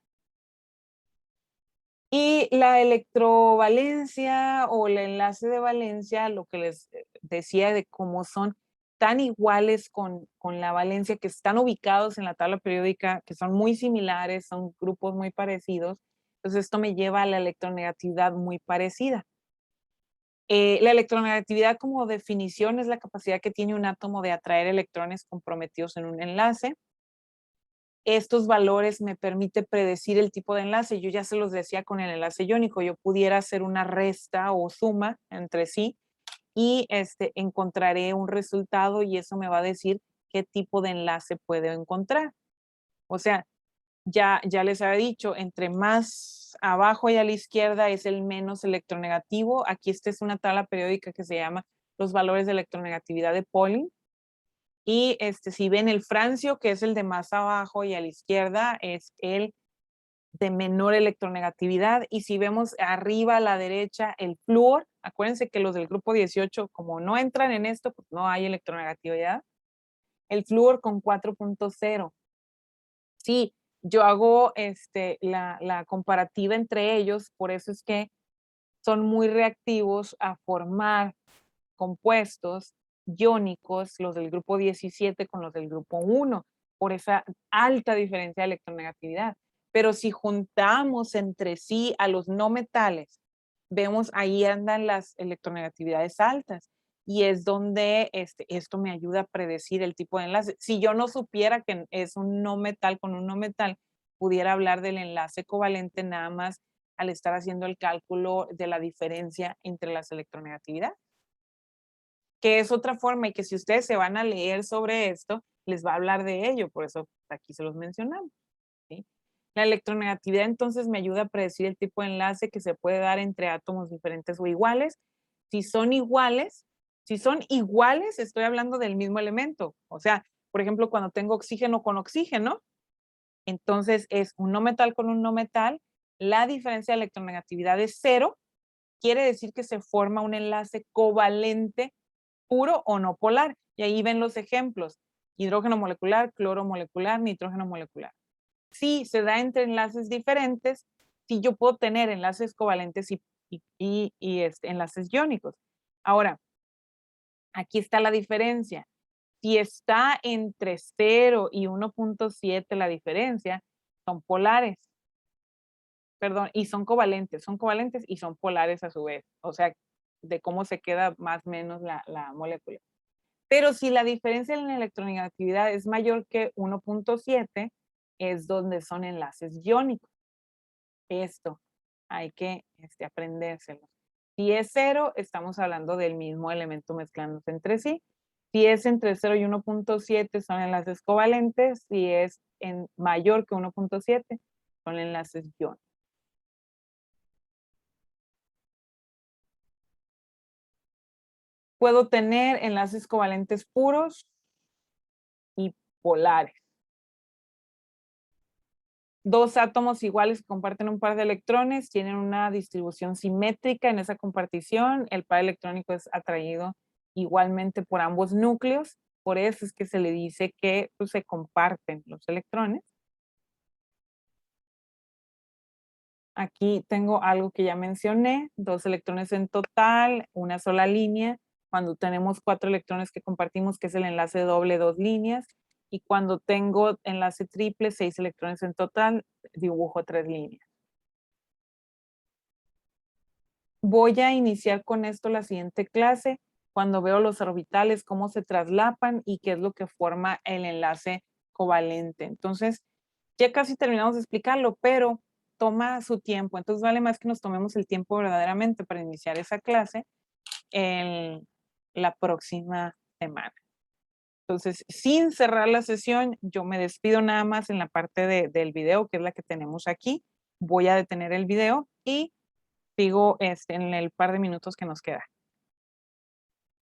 Y la electrovalencia o el enlace de valencia, lo que les decía de cómo son tan iguales con la valencia, que están ubicados en la tabla periódica, que son muy similares, son grupos muy parecidos. Entonces esto me lleva a la electronegatividad muy parecida. La electronegatividad como definición es la capacidad que tiene un átomo de atraer electrones comprometidos en un enlace. Estos valores me permiten predecir el tipo de enlace. Yo ya se los decía con el enlace iónico, yo pudiera hacer una resta o suma entre sí y encontraré un resultado y eso me va a decir qué tipo de enlace puedo encontrar. O sea, ya les había dicho, entre más abajo y a la izquierda es el menos electronegativo. Aquí esta es una tabla periódica que se llama los valores de electronegatividad de Pauling. Y si ven el francio, que es el de más abajo y a la izquierda, es el de menor electronegatividad. Y si vemos arriba a la derecha el flúor, acuérdense que los del grupo 18, como no entran en esto, pues no hay electronegatividad. El flúor con 4.0. Sí, yo hago la comparativa entre ellos, por eso es que son muy reactivos a formar compuestos iónicos, los del grupo 17 con los del grupo 1, por esa alta diferencia de electronegatividad. Pero si juntamos entre sí a los no metales, vemos ahí andan las electronegatividades altas y es donde esto me ayuda a predecir el tipo de enlace. Si yo no supiera que es un no metal con un no metal, pudiera hablar del enlace covalente nada más al estar haciendo el cálculo de la diferencia entre las electronegatividades, que es otra forma y que si ustedes se van a leer sobre esto, les va a hablar de ello, por eso aquí se los mencionamos. ¿Sí? La electronegatividad entonces me ayuda a predecir el tipo de enlace que se puede dar entre átomos diferentes o iguales. Si son iguales, estoy hablando del mismo elemento. O sea, por ejemplo, cuando tengo oxígeno con oxígeno, entonces es un no metal con un no metal, la diferencia de electronegatividad es 0, quiere decir que se forma un enlace covalente puro o no polar. Y ahí ven los ejemplos: hidrógeno molecular, cloro molecular, nitrógeno molecular. Si se da entre enlaces diferentes, si yo puedo tener enlaces covalentes y enlaces iónicos. Ahora, aquí está la diferencia. Si está entre 0 y 1.7 la diferencia, son polares. Perdón, y son covalentes y son polares a su vez. O sea, de cómo se queda más o menos la molécula. Pero si la diferencia en la electronegatividad es mayor que 1.7, es donde son enlaces iónicos. Esto hay que aprendérselo. Si es 0, estamos hablando del mismo elemento mezclándose entre sí. Si es entre 0 y 1.7, son enlaces covalentes. Si es mayor que 1.7, son enlaces iónicos. Puedo tener enlaces covalentes puros y polares. Dos átomos iguales que comparten un par de electrones tienen una distribución simétrica en esa compartición. El par electrónico es atraído igualmente por ambos núcleos. Por eso es que se le dice que pues, se comparten los electrones. Aquí tengo algo que ya mencioné, 2 electrones en total, una sola línea. Cuando tenemos 4 electrones que compartimos, que es el enlace doble, 2 líneas. Y cuando tengo enlace triple, 6 electrones en total, dibujo 3 líneas. Voy a iniciar con esto la siguiente clase, cuando veo los orbitales, cómo se traslapan y qué es lo que forma el enlace covalente. Entonces, ya casi terminamos de explicarlo, pero toma su tiempo. Entonces, vale más que nos tomemos el tiempo verdaderamente para iniciar esa clase en la próxima semana. Entonces, sin cerrar la sesión, yo me despido nada más en la parte del video, que es la que tenemos aquí. Voy a detener el video y sigo en el par de minutos que nos queda.